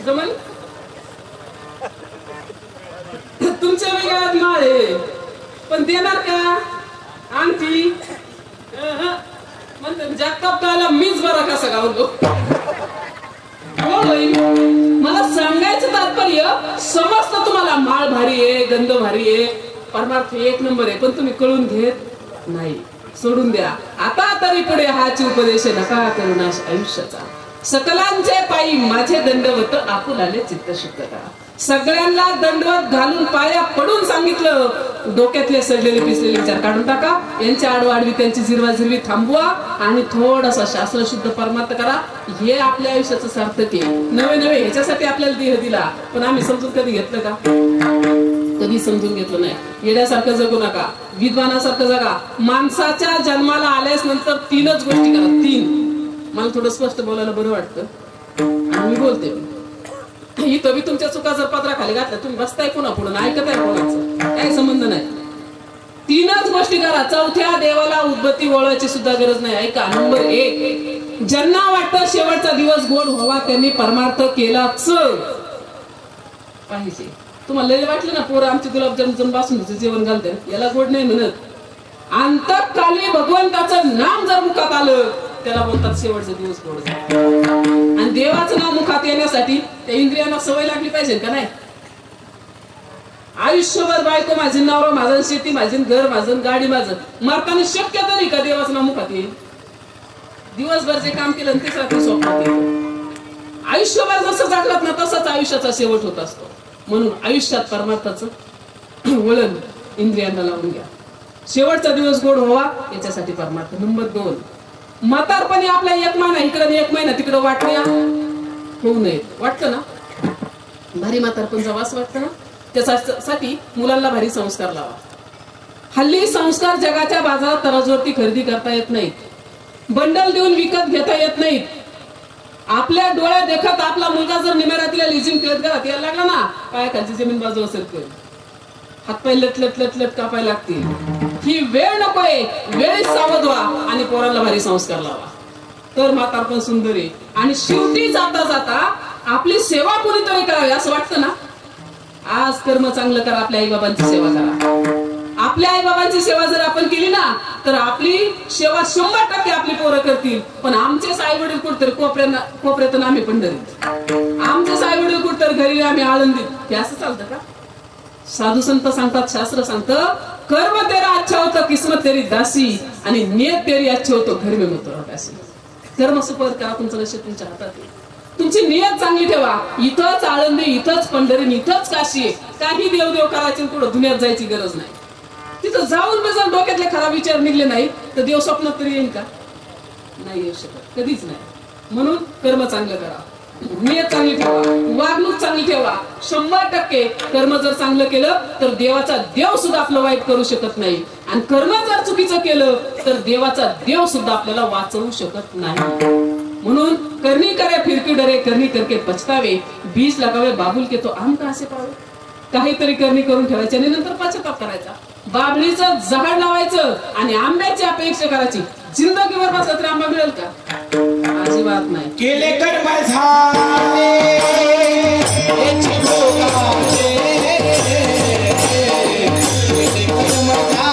जमल तुमच्या वेगळ्यात माळ आहे पण देणार का अंगठी म्हणते जगतापला मीच बरा कसा गावलो मला सांगायचं तात्पर्य समजतं तुम्हाला माळ भारी आहे गंध भारी आहे परमार्थ एक नंबर आहे पण तुम्ही कळून घेत नाही सोडून द्या आता तरी पुढे हाच उपदेश नका करुणाश आयुष्याचा सकलांचे पायी माझे दंडवत आपुलाले चित्त शुद्ध करा सगळ्यांना दंडवत घालून पाया पडून सांगितलं डोक्यातले सडलेले पिसलेले विचार काढून टाका यांच्या आडवाडवी त्यांची जिरवाजिरवी थांबवा आणि थोडासा शास्त्रशुद्ध परमार्थ करा हे आपल्या आयुष्याचं सार्थक आहे नवे ह्याच्यासाठी आपल्याला देह दिला पण आम्ही समजून कधी घेतलं का कधी समजून घेतलं नाही येण्यासारखं जगू नका विद्वानासारखं जगा माणसाच्या जन्माला आल्यास नंतर 3च गोष्टी करा 3 मला थोडं स्पष्ट बोलायला बरं वाटतं आणि मी बोलते इथं मी तुमच्या चुका जर पदराखाली घातल्या तुम्ही बसताय कोणा पुढे ऐकत आहे कोणाचं काही संबंध नाही. तीनच गोष्टी करा. चौथ्या देवाला उदबत्ती ओळायची सुद्धा गरज नाही. ऐका, नंबर 1, ज्यांना वाटतं शेवटचा दिवस गोड व्हावा त्यांनी परमार्थ केलाच पाहिजे. तुम्हाला लय वाटलं ना पोरं आमचे गुलाबजाम बासुंदीचं जेवण घालते, याला गोड नाही म्हणत. अंतकाली भगवंताचं नाम जर मुखात आलं त्याला बोलतात शेवटचा दिवस गोड झाला. आणि देवाचं नाव मुखात येण्यासाठी त्या इंद्रियांना सवय लागली पाहिजे का नाही. आयुष्यभर बायको माझी, नवरा माझं, शेती माझी, घर माझं, गाडी माझं, मरताना शक्य तरी का देवाचं नाव मुखात येईल. दिवसभर जे काम केलं तेच रात्री स्वप्नात येतं. आयुष्यभर जसं जगलात ना तसंच आयुष्याचा शेवट होत असतो. म्हणून आयुष्यात परमार्थाचं वळण इंद्रियांना लावून घ्या. शेवटचा दिवस गोड व्हावा याच्यासाठी परमार्थ. नंबर 2, म्हातारपणी आपला 1 महिना इकडे 1 महिना तिकडे वाटण्या होऊ नये. वाटतं ना भारी म्हातारपणचा वास वाटतं ना, त्यासाठी मुलांना भारी संस्कार लावा. हल्ली संस्कार जगाच्या बाजारात तराजूवरती खरेदी करता येत नाहीत, बंडल देऊन विकत घेता येत नाहीत. आपल्या डोळ्यात देखत आपला मुलगा जर निमेरातीला लिजिंग करत घरात यायला लागला ना, पायाखालची जमीन बाजू असेल तर हातपाय लटलट लटलट कापायला लागतील. ही वेळ नकोय, वेळेत सावध व्हा आणि पोरांना भारी संस्कार लावा, तर म्हातारपण सुंदर आहे. आणि शेवटी जाता जाता आपली सेवा कोणीतरी करावी असं वाटतं ना. आज कर्म चांगलं करा, आपल्या आई बाबांची सेवा करा. आपल्या आई बाबांची सेवा जर आपण केली ना तर आपली सेवा 100% आपली पोरं करतील. पण आमचेच आई वडील कुठतरी कोपऱ्यातून आम्ही पंढरीत, आमचेच आई वडील कुठतरी घरी आम्ही आळंदीत, हे असं चालतं का. साधू संत सांगतात, शास्त्र सांगतं, कर्म तेरा अच्छा होतं किस्मत तेरी दासी आणि नियत तेरी अच्छे होतो घर में मत राहासी. कर्म सुपर करा, तुमचं लक्ष तुमच्या हातात आहे. तुमची नियत चांगली ठेवा. इथंच आळंदी, इथंच पंढरी, इथंच काशी आहे. काही देवदेव करायचे, कुठं दुनियात जायची गरज नाही. तिथं जाऊन जर डोक्यातले खराब विचार निघले नाही तर देव स्वप्नात तरी येईल का. नाही येऊ शकत, कधीच नाही. म्हणून कर्म चांगलं करा, नियत चांगली ठेवा, वागणूक चांगली ठेवा. 100% कर्म जर चांगलं केलं तर देवाचा देव सुद्धा आपलं वाईट करू शकत नाही. आणि कर्म जर चुकीचं केलं तर देवाचा देव सुद्धा आपल्याला वाचवू शकत नाही. म्हणून करनी करे फिरकी डरे, करनी करके पछतावे, 20 लगावे बाबुल के तो आम का असे पावे. काहीतरी करणी करून ठेवायची आणि नंतर पश्चाताप करायचा. बाबळीचं झाड लावायचं आणि आंब्याची अपेक्षा करायची. जिंदगीवर बसला तरी आंबा मिळेल का. अजिबात नाही. केले कर्म झाले याची भोगाचे, केले कर्म झाले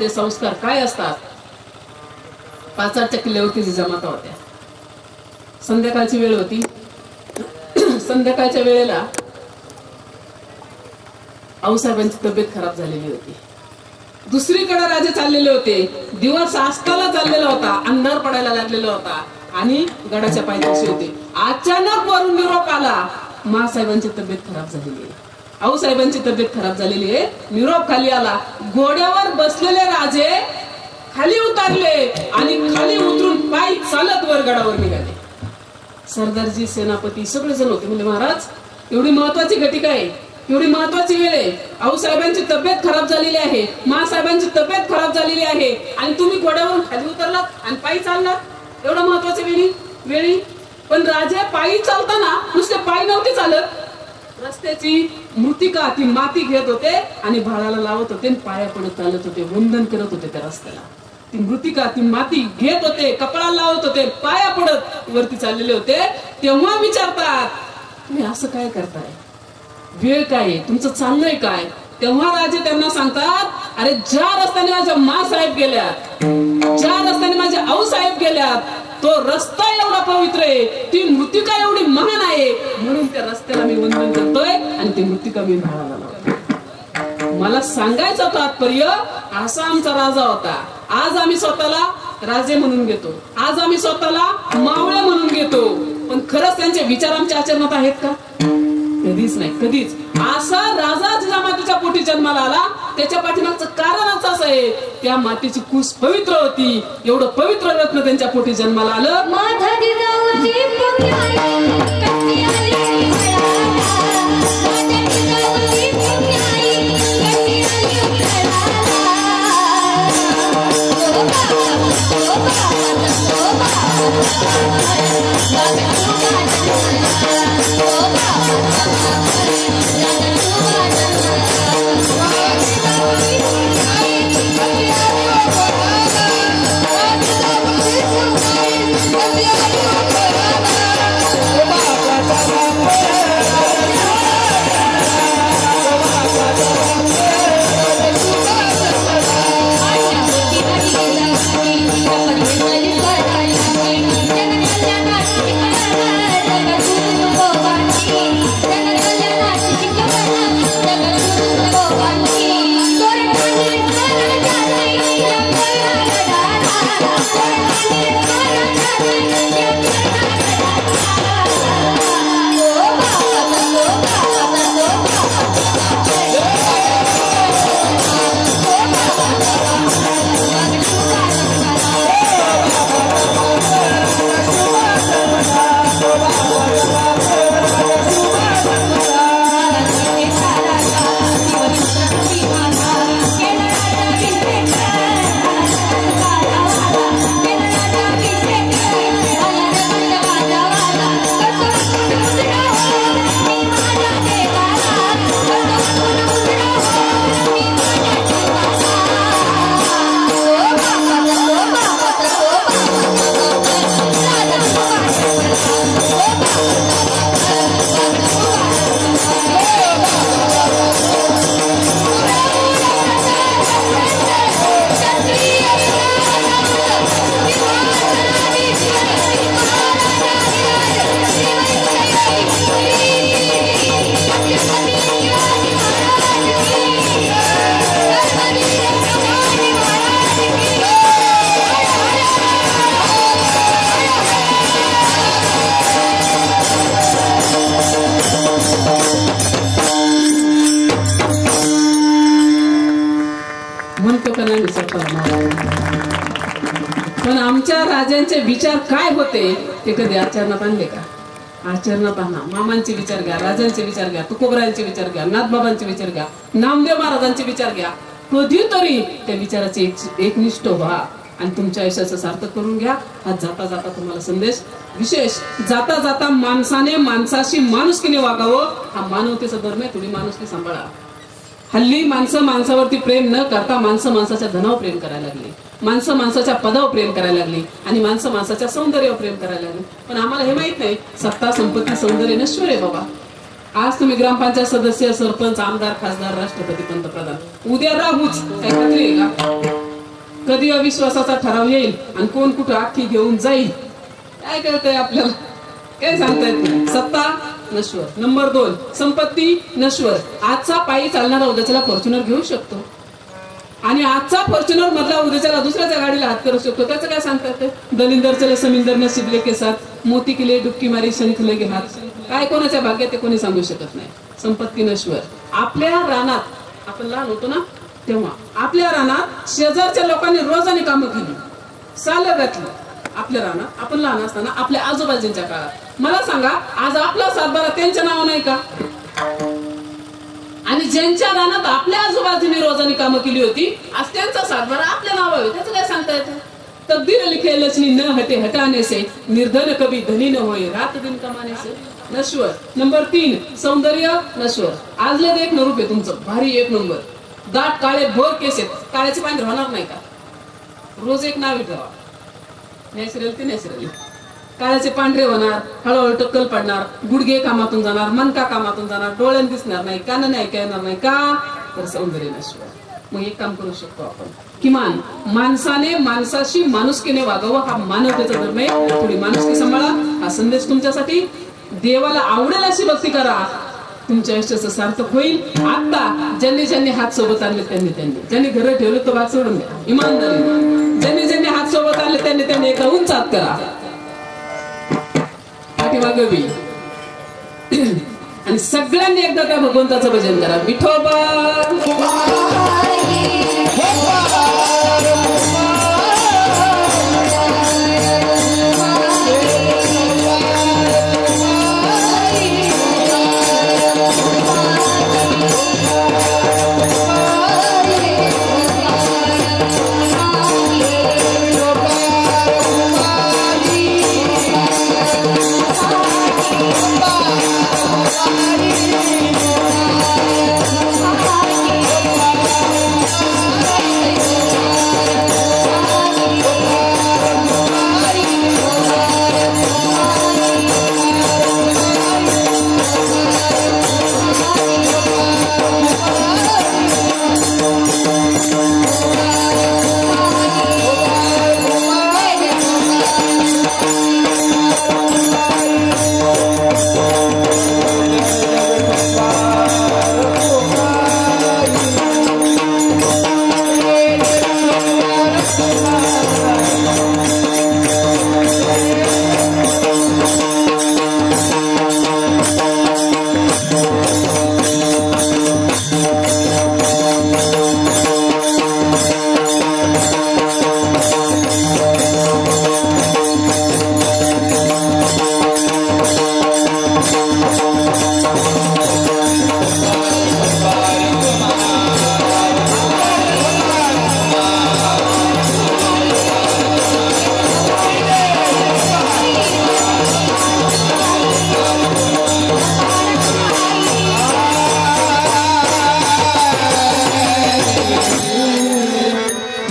संस्कार काय असतात. 5-8 किल्ल्यावरती जमाता होत्या. संध्याकाळची वेळ होती. संध्याकाळच्या वेळेला आऊसाहेबांची तब्येत खराब झालेली होती. दुसरीकडे राजे चाललेले होते. दिवस आस्ताला चाललेला होता, अंधार पडायला लागलेला होता आणि गडाच्या पायथ्याशी होते. अचानक वरून निरोप आला, मासाहेबांची तब्येत खराब झालेली आहे, आऊसाहेबांची तब्येत खराब झालेली आहे. निरोप खाली आला. घोड्यावर बसलेले राजे खाली उतरले आणि खाली उतरून पायी चालत वर गडावर निघाले. सरदारजी, सेनापती सगळेजण होते. म्हणजे महाराज, एवढी महत्वाची घटिका आहे, एवढी महत्वाची वेळ आहे. आऊसाहेबांची तब्येत खराब झालेली आहे, मासाहेबांची तब्येत खराब झालेली आहे आणि तुम्ही घोड्यावरून खाली उतरलात आणि पायी चाललात एवढ्या महत्वाच्या वेळी. पण राजे पायी चालताना नुसते पायी नव्हते चालत, रस्त्याची मृतिका ती माती घेत होते आणि भाळाला लावत होते, पाया पडत चालत होते, वंदन करत होते त्या रस्त्याला. ती मृतिका ती माती घेत होते, कपाळाला लावत होते, पाया पडत वरती चाललेले होते. तेव्हा विचारतात, तुम्ही असं काय करताय, वेळ काय, तुमचं चाललंय काय. तेव्हा राजे त्यांना सांगतात, अरे ज्या रस्त्याने माझ्या मा साहेब गेल्या, ज्या रस्त्याने माझे आऊ साहेब गेल्यात, तो रस्ता एवढा पवित्र आहे, ती मृत्तिका एवढी महान आहे, म्हणून त्या रस्त्याला मी वंदन करतोय आणि ती मृत्तिका मी भावाला लावतोय. मला सांगायचं तात्पर्य असा आमचा राजा होता. आज आम्ही स्वतःला राजे म्हणून घेतो, आज आम्ही स्वतःला मावळे म्हणून घेतो, पण खरंच त्यांचे विचार आमच्या आचरणात आहेत का? कधीच नाही, कधीच. असा राजा ज्या मातीच्या पोटी जन्माला आला त्याच्या पाठीमागचं कारणच असं आहे, त्या मातीची कुस पवित्र होती, एवढं पवित्र रत्न त्यांच्या पोटी जन्माला आलं. पण आमच्या राजांचे विचार काय होते ते कधी आचरणात आणले का? आचरणात आणा. मामांचे विचार घ्या, राजांचे विचार घ्या, तुकोबरायांचे विचार घ्या, नाथबाबांचे विचार घ्या, नामदेव महाराजांचे विचार घ्या. कधीतरी त्या विचाराचे एकनिष्ठ व्हा आणि तुमच्या आयुष्याचं सार्थक करून घ्या. हा जाता जाता तुम्हाला संदेश विशेष, जाता जाता माणसाने माणसाशी माणुसकीने वागावं, हा मानवतेचा धर्म आहे. थोडी माणुसकी सांभाळा. हल्ली माणसं माणसावरती प्रेम न करता माणसं माणसाच्या धनावर प्रेम करायला लागली, माणसं माणसाच्या पदावर प्रेम करायला लागली आणि माणसं माणसाच्या सौंदर्यावर प्रेम करायला लागली. पण आम्हाला हे माहित नाही, सत्ता संपत्ती सौंदर्य नश्वर आहे बाबा. आज तुम्ही ग्रामपंचायत सदस्य, सरपंच, आमदार, खासदार, राष्ट्रपती, पंतप्रधान, उद्या राहूच काय खात्री आहे का? कधी अविश्वासाचा ठराव येईल आणि कोण कुठं आखी घेऊन जाईल काय कळतंय आपल्याला? काय सांगता येत नाही. सत्ता नश्वर. नंबर 2, संपत्ती नश्वर. आजचा पायी चालणारा उद्याच्याला फॉर्च्युनर घेऊ शकतो आणि आजचा फॉर्च्युनर मधला उद्याच्याला दुसऱ्याच्या गाडीला हात करू शकतो. त्याचं काय सांगता येते? दलिंदर चले समिंदर नशिबले के साथ, मोती किले डुबकी मारी शंख लगे हात. काय कोणाच्या भाग्यात ते कोणी सांगू शकत नाही. संपत्ती नश्वर. आपल्या रानात आपण लहान होतो ना तेव्हा आपल्या रानात शेजारच्या लोकांनी रोजाने कामं केली, सालं घातली. आपल्या रानात आपण लहान असताना आपल्या आजोबाजींच्या काळात. मला सांगा, आज आपला सातबारा त्यांच्या नाव नाही का? आणि ज्यांच्या रानात आपल्या आजोबाजींनी रोजाने कामं केली होती, आज त्यांचा सातबारा आपल्या नावावर. त्याचं काय सांगता येतं? तकदीर लिखे लचनी न हटे हटाने से, निर्धन कभी धनी न होय रात दिन कमाने से. नश्वर. नंबर 3, सौंदर्य नश्वर. आजले एक रूप आहे तुमचं भारी, एक नंबर. दाट काळे भोर केस आहेत, काळ्याचे पांढरे होणार नाही का? रोज एक नाव ठेवा, नॅचरल ते नॅचरल. काळ्याचे पांढरे होणार, हळूहळू टक्कल पडणार, गुडघे कामातून जाणार, मनका कामातून जाणार, डोळ्यान दिसणार नाही, कानाने ऐका येणार नाही. का? तर सौंदर्य नश्वर. मग एक काम करू शकतो आपण, किमान माणसाने माणसाशी माणुसकीने वागावं, हा मानवतेचा धर्म आहे. थोडी माणुसकी सांभाळा, हा संदेश तुमच्यासाठी. देवाला आवडेल अशी भक्ती करा, तुमच्या आयुष्याचं सार्थक होईल. आता ज्यांनी हात सोबत आणले ज्यांनी घरं ठेवले तो भाग सोडून द्या इमानदारी. ज्यांनी हात सोबत आणले त्यांनी एकदा उंच हात करा, पाठीमागे आणि सगळ्यांनी एकदा त्या भगवंताचं भजन करा. विठोबा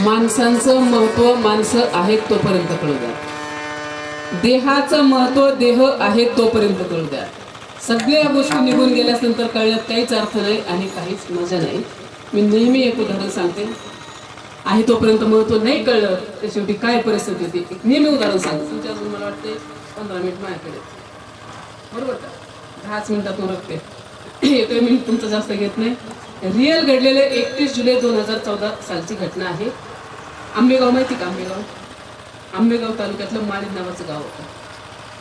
माणसांचं महत्व माणसं आहेत तोपर्यंत कळू द्या, देहाचं महत्व देह आहे तोपर्यंत कळू द्या. सगळ्या गोष्टी निघून गेल्यानंतर कळण्यात काहीच अर्थ नाही आणि काहीच मजा नाही. मी नेहमी एक उदाहरण सांगते, आहे तोपर्यंत महत्व नाही कळलं तर शेवटी काय परिस्थिती होती. एक नेहमी उदाहरण सांगते. तुमच्या अजून मला वाटते 15 मिनिट माझ्याकडे, बरोबर का? 10 मिनिटात उरकते. एकही मिनिट तुमचं जास्त घेत नाही. रिअल घडलेले 31 जुलै 2014 सालची घटना आहे. आंबेगाव माहिती का? आंबेगाव तालुक्यातलं माळी नावाचं गाव होतं.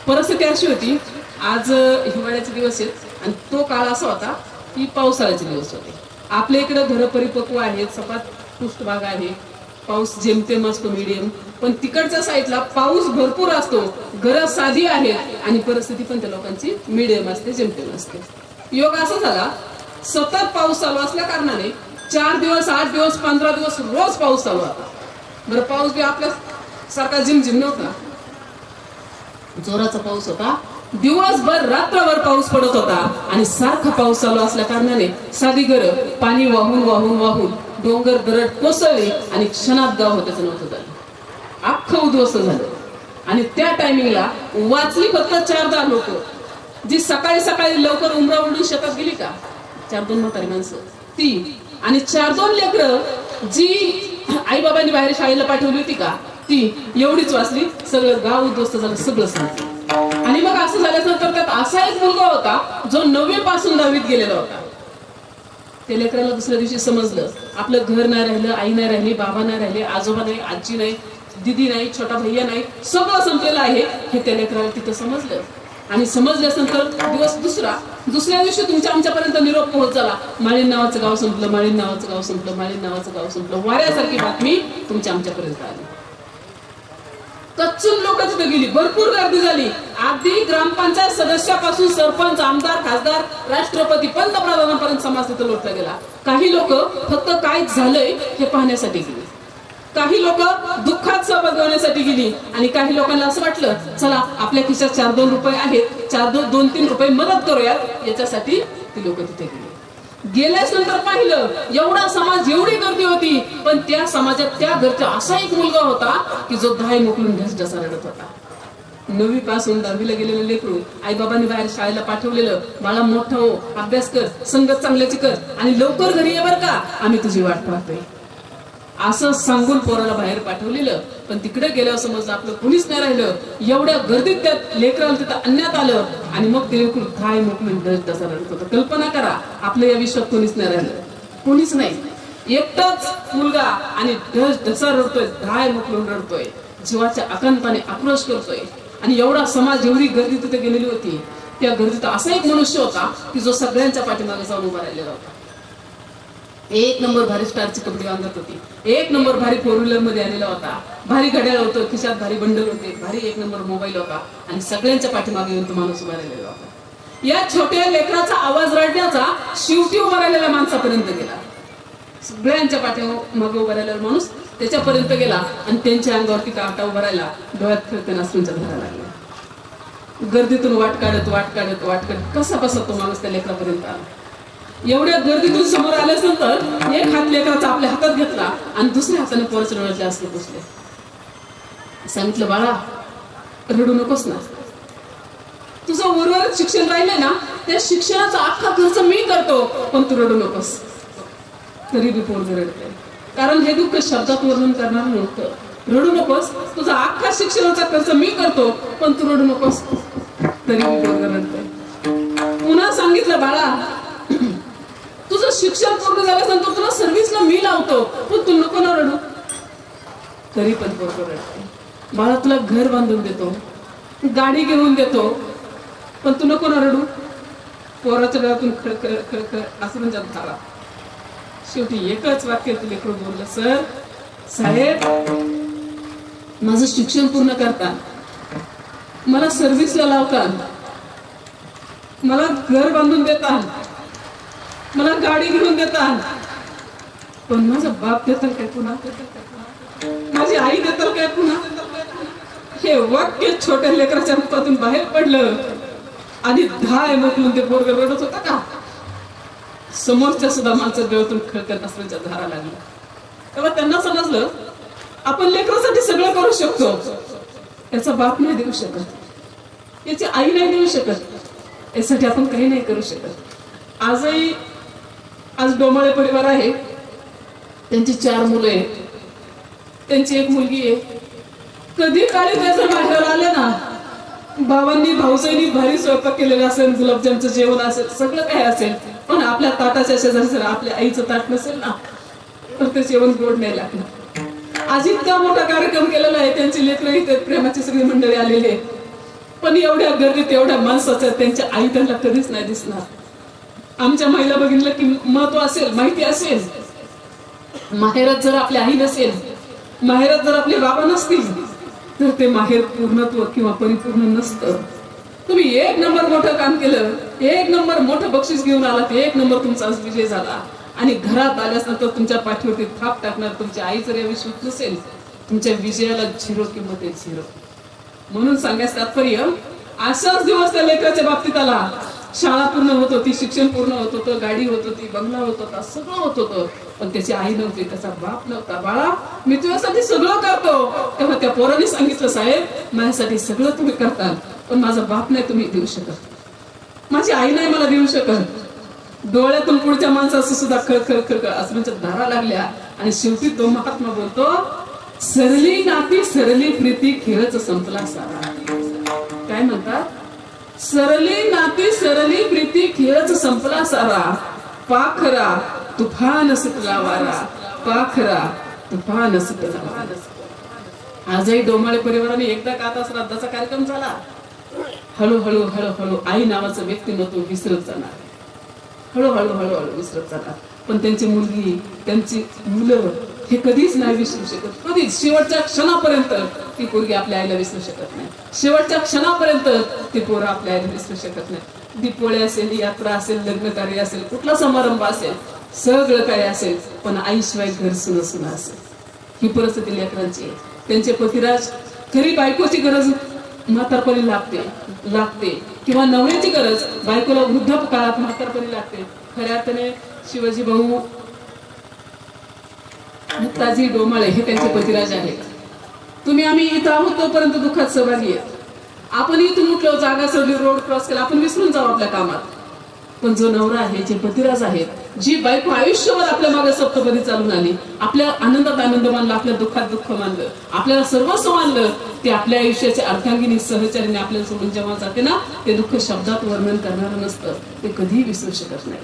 परिस्थिती अशी होती, आज हिवाळ्याचे दिवस आहेत आणि तो काळ असा होता की पावसाळ्याचे दिवस होते. आपल्या इकडे घरं परिपक्व आहेत, सपाट पृष्ठभाग आहे, पाऊस जेमतेम असतो मीडियम, पण तिकडच्या साईडला पाऊस भरपूर असतो, घरं साधी आहेत आणि परिस्थिती पण त्या लोकांची मीडियम असते, जेमतेम असते. योग असा झाला, सतत पाऊस चालू असल्या कारणाने 4 दिवस 8 दिवस 15 दिवस रोज पाऊस चालू होता. बरं, पाऊस बी आपल्या सारखा झिमझिम नव्हता, जोराचा पाऊस होता. दिवसभर रात्रभर पाऊस पडत होता आणि सारखा पाऊस चालू असल्या कारणाने साधी घरं पाणी वाहून वाहून वाहून डोंगर दरड कोसळली आणि क्षणात गाव होत्याचं नव्हतं झालं, अख्खं उद्ध्वस्त झालं. आणि त्या टायमिंगला वाचली फक्त 4-10 लोक, जी सकाळी सकाळी लवकर उमरा उडून शेतात गेली का, 4-2 म्हातारी माणसं ती, आणि 4-2 लेकरं जी आई बाबांनी बाहेर शाळेला पाठवली होती का, ती एवढीच वाचली. सगळं गाव उद्ध्वस्त झालं, सगळं सांगितलं. आणि मग असं झाल्यानंतर त्यात असा एक मुलगा होता जो 9वी पासून 10वीत गेलेला होता. त्या लेकराला दुसऱ्या दिवशी समजलं, आपलं घर नाही राहिलं, आई नाही राहिली, बाबा नाही राहिले, आजोबा नाही, आजी नाही, दिदी नाही, छोटा भैया नाही, सगळं संपलेलं आहे हे त्या लेकराला तिथं समजलं. आणि समजल्यानंतर दिवस दुसऱ्या दिवशी तुमच्या आमच्यापर्यंत निरोप पोहोच झाला, माळीन नावाचं गाव संपलं, माळीन नावाचं गाव संपलं, माळीन नावाचं गाव संपलं. वाऱ्यासारखी बातमी तुमच्या आमच्यापर्यंत आली. कच्चून लोक तिथे गेली, भरपूर गर्दी झाली. अगदी ग्रामपंचायत सदस्यापासून सरपंच, आमदार, खासदार, राष्ट्रपती, पंतप्रधानांपर्यंत समाज तिथे लोटला गेला. काही लोक फक्त काय झालंय हे पाहण्यासाठी गेली, काही लोक दुःखात सहभागी होण्यासाठी गेली आणि काही लोकांना असं वाटलं, चला आपल्या खिशात 4-2 रुपये आहेत, 2-3 रुपये मदत करूयात, याच्यासाठी ती लोक तिथे गेली. गेल्याच नंतर पाहिलं, एवढा समाज, एवढी गर्दी होती, पण त्या समाजात त्या घरचा असा एक मुलगा होता की जो धाय मोकळून ढसढसा रडत होता. 9वी पासून 10वीला गेलेलं लेकरू आईबाबांनी बाहेर शाळेला पाठवलेलं, बाळा मोठा हो, अभ्यास कर, संगत चांगल्याची कर आणि लवकर घरी ये बर का, आम्ही तुझी वाट पाहतोय, असं सांगून पोराला बाहेर पाठवलेलं. पण तिकडे गेल्यावर समजलं आपलं कोणीच नाही राहिलं. एवढ्या गर्दीत त्या लेकराला तिथं आणण्यात आलं आणि मग ते लेकरू काय मोकळून तसा रडत होतं. कल्पना करा, आपल्या या विश्वात कोणीच नाही राहिलं, कोणीच नाही, एकटाच मुलगा आणि ढसा रडतोय, धाय मोकळून रडतोय, जीवाच्या आकांताने आक्रोश करतोय. आणि एवढा समाज, एवढी गर्दी तिथे गेलेली होती. त्या गर्दीत असा एक मनुष्य होता की जो सगळ्यांच्या पाठीमागे जाऊन उभा राहिलेला होता. एक नंबर भारी स्टारची कपडे अंगात होती, एक नंबर भारी 4 व्हीलर मध्ये आलेला होता, भारी घड्याळ होतं, खिशात भारी बंडल होते, भारी एक नंबर मोबाईल होता आणि सगळ्यांच्या पाठीमागे येऊन तो माणूस उभा राहिलेला होता. या छोट्या लेकराचा आवाज रडण्याचा शेवटी उभा राहिलेल्या माणसापर्यंत गेला. सगळ्यांच्या पाठीमागे उभा राहिलेला माणूस त्याच्यापर्यंत गेला आणि त्यांच्या अंगावरती काटा उभा राहिला, डोळ्यात खेळताना अश्रूंच्या धारा लागल्या. गर्दीतून वाट काढत कसा तो माणूस त्या लेकरापर्यंत आला. एवढ्या गर्दीतून समोर आल्यानंतर एक हात लेकराचा आपल्या हातात घेतला आणि दुसऱ्या हाताने पोराच्या डोळ्यातले अश्रू पुसले. सांगितलं, बाळा रडू नकोस ना, तुझं उर्वरित शिक्षण राहिलंय ना, त्या शिक्षणाचा अख्खा खर्च मी करतो, पण तू रडू नकोस. तरी बी पोरग रडते, कारण हे दुःख शब्दात वर्णन करणार नव्हतं. रडू नकोस, तुझा अख्खा शिक्षणाचा खर्च मी करतो, पण तू रडू नकोस. तरी बी पोरग रडते. पुन्हा सांगितलं, बाळा तुझं शिक्षण पूर्ण झाल्यानंतर तुला सर्व्हिसला मी लावतो, पण तू नको ना रडू. तरी पण पोरग रडते. बाळा तुला घर बांधून देतो, गाडी घेऊन देतो, पण तू नको ना रडू. पोराच्या डोळ्यातून खळखळ अश्रूंच्या धारा. शेवटी एकच वाक्य लेकरू बोललं, सर साहेब माझं शिक्षण पूर्ण करता, मला सर्व्हिसला लावतात, मला घर बांधून देतात, मला गाडी घेऊन देतात, पण माझा बाप देतात काय पुन्हा, माझी आई देतात काय पुन्हा. हे वाक्य छोट्या लेकराच्या मुखातून बाहेर पडलं आणि धाय मोकलून ते पोरग रडत होता का. समोरच्या सुद्धा माणसं डोळ्यातून खळखळ असल्याच्या धारा लागल्या. तेव्हा त्यांना समजलं, आपण लेकरासाठी सगळं करू शकतो, याचा बाप नाही देऊ शकत, याची आई नाही देऊ शकत, यासाठी आपण काही नाही करू शकत. आज डोमाळे परिवार आहे, त्यांची 4 मुलं आहेत, त्यांची एक मुलगी आहे. कधी काळी त्याचं बाहेर आले ना, भावांनी भाऊजाईंनी भारी स्वयंपाक केलेला असेल, गुलाबजामचं जेवण असेल, सगळं काही असेल, पण आपल्या ताटाच्या शेजारी जर आपल्या आईचं ताट नसेल ना, तर ते जेवण गोड नाही लागलं. आज इतका मोठा कार्यक्रम केलेला आहे, त्यांची लेकरं इथे प्रेमाची सगळी मंडळी आलेली आहे, पण एवढ्या गर्दीत एवढ्या माणसाचं त्यांच्या आई त्यांना कधीच नाही दिसणार. आमच्या महिला बघितलं की महत्व असेल, माहिती असेल, माहेरात जर आपली आई नसेल, माहेरात जर आपले बाबा नसतील, तर ते माहेर पूर्णत्व किंवा परिपूर्ण नसतं. तुम्ही एक नंबर मोठं काम केलं, एक नंबर मोठं बक्षीस घेऊन आलात, एक नंबर तुमचा विजय झाला आणि घरात आल्यानंतर तुमच्या पाठीवरती थाप टाकणार तुमची आई जर या विश्वात नसेल, तुमच्या विजयाला 0 किंमत आहे, 0. म्हणून सांगायचं तात्पर्य, असाच दिवस त्या लेकराच्या बाबतीत आला. शाळा पूर्ण होत होती, शिक्षण पूर्ण होत होतं, गाडी होत होती, बंगला होत होता, सगळं होत होतं, पण त्याची आई नव्हती, त्याचा बाप नव्हता. बाळा मी तुझ्यासाठी सगळं करतो. तेव्हा त्या पोराने सांगितलं, साहेब माझ्यासाठी सगळं तुम्ही करता, पण माझा बाप नाही तुम्ही देऊ शकत, माझी आई नाही मला देऊ शकत. डोळ्यातून पुढच्या माणसाचं सुद्धा खळखळ अश्रूंच्या धारा लागल्या आणि शेवटी तो महात्मा बोलतो, सरली नाती सरली प्रीती खेळच संपला सारा. काय म्हणतात, सरली नाती सरली प्रीती खेळच संपला सारा, पाखरा तुफान सुटला वारा, पाखरा तुफान सुटला वारा. आजही डोमाळे परिवाराने एकदा का आता श्राद्धाचा कार्यक्रम झाला, हळूहळू हळूहळू आई नावाचं व्यक्तिमत्व विसरत जाणार, हळूहळू हळूहळू विसरत जाणार. पण त्यांची मुलगी, त्यांची मुलं हे कधीच नाही विसरू शकत, कधीच. शेवटच्या क्षणापर्यंत ती पोरगी आपल्या आईला विसरू शकत नाही, शेवटच्या क्षणापर्यंत ती पोरं आपल्या आईला विसरू शकत नाही. दीपोळी असेल, यात्रा असेल, लग्न कार्य असेल, कुठला समारंभ असेल, सगळं काय असेल, पण आईशिवाय घर सुन सुना असेल. ही परिस्थिती लेकरांची आहे. त्यांचे पतिराज, खरी बायकोची गरज म्हातारपणी लागते किंवा नवऱ्याची गरज बायकोला वृद्धापकाळात म्हातारपणी लागते. खऱ्या अर्थाने शिवाजी भाऊ मुक्ताजी डोमाळे हे त्यांचे पतिराज आहेत. तुम्ही आम्ही इथं आहोत तोपर्यंत दुःखात सहभागी आहेत, आपण इथून उठलो, जागा सोडली, रोड क्रॉस केला, आपण विसरून जाऊ आपल्या कामात. पण जो नवरा आहे, जे पतिराज आहेत, जी बायको आयुष्यभर आपल्या मागे सप्तपदी चालून आली, आपल्या आनंदात आनंद मानला, आपल्या दुःखात दुःख मानलं, आपल्याला सर्वस्व मानलं, ते आपल्या आयुष्याच्या अर्धांगिनी सहचारीने आपल्याला सोडून जेव्हा जाते ना, ते दुःख शब्दात वर्णन करणारं नसतं, ते कधीही विसरू शकत नाही.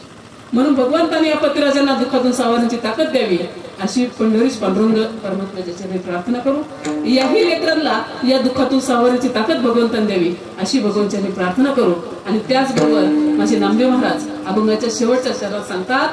म्हणून भगवंताने या पतिराजांना दुःखातून सावरण्याची ताकद द्यावी अशी पंढरीश पांडुरंग परमात्म्याच्या चरणी प्रार्थना करू. याही लेकरांना या दुःखातून सावरण्याची ताकद भगवंताने द्यावी अशी भगवंतांनी प्रार्थना करू. आणि त्याचबरोबर माझे नामदेव महाराज अभंगाच्या शेवटच्या चरणात सांगतात,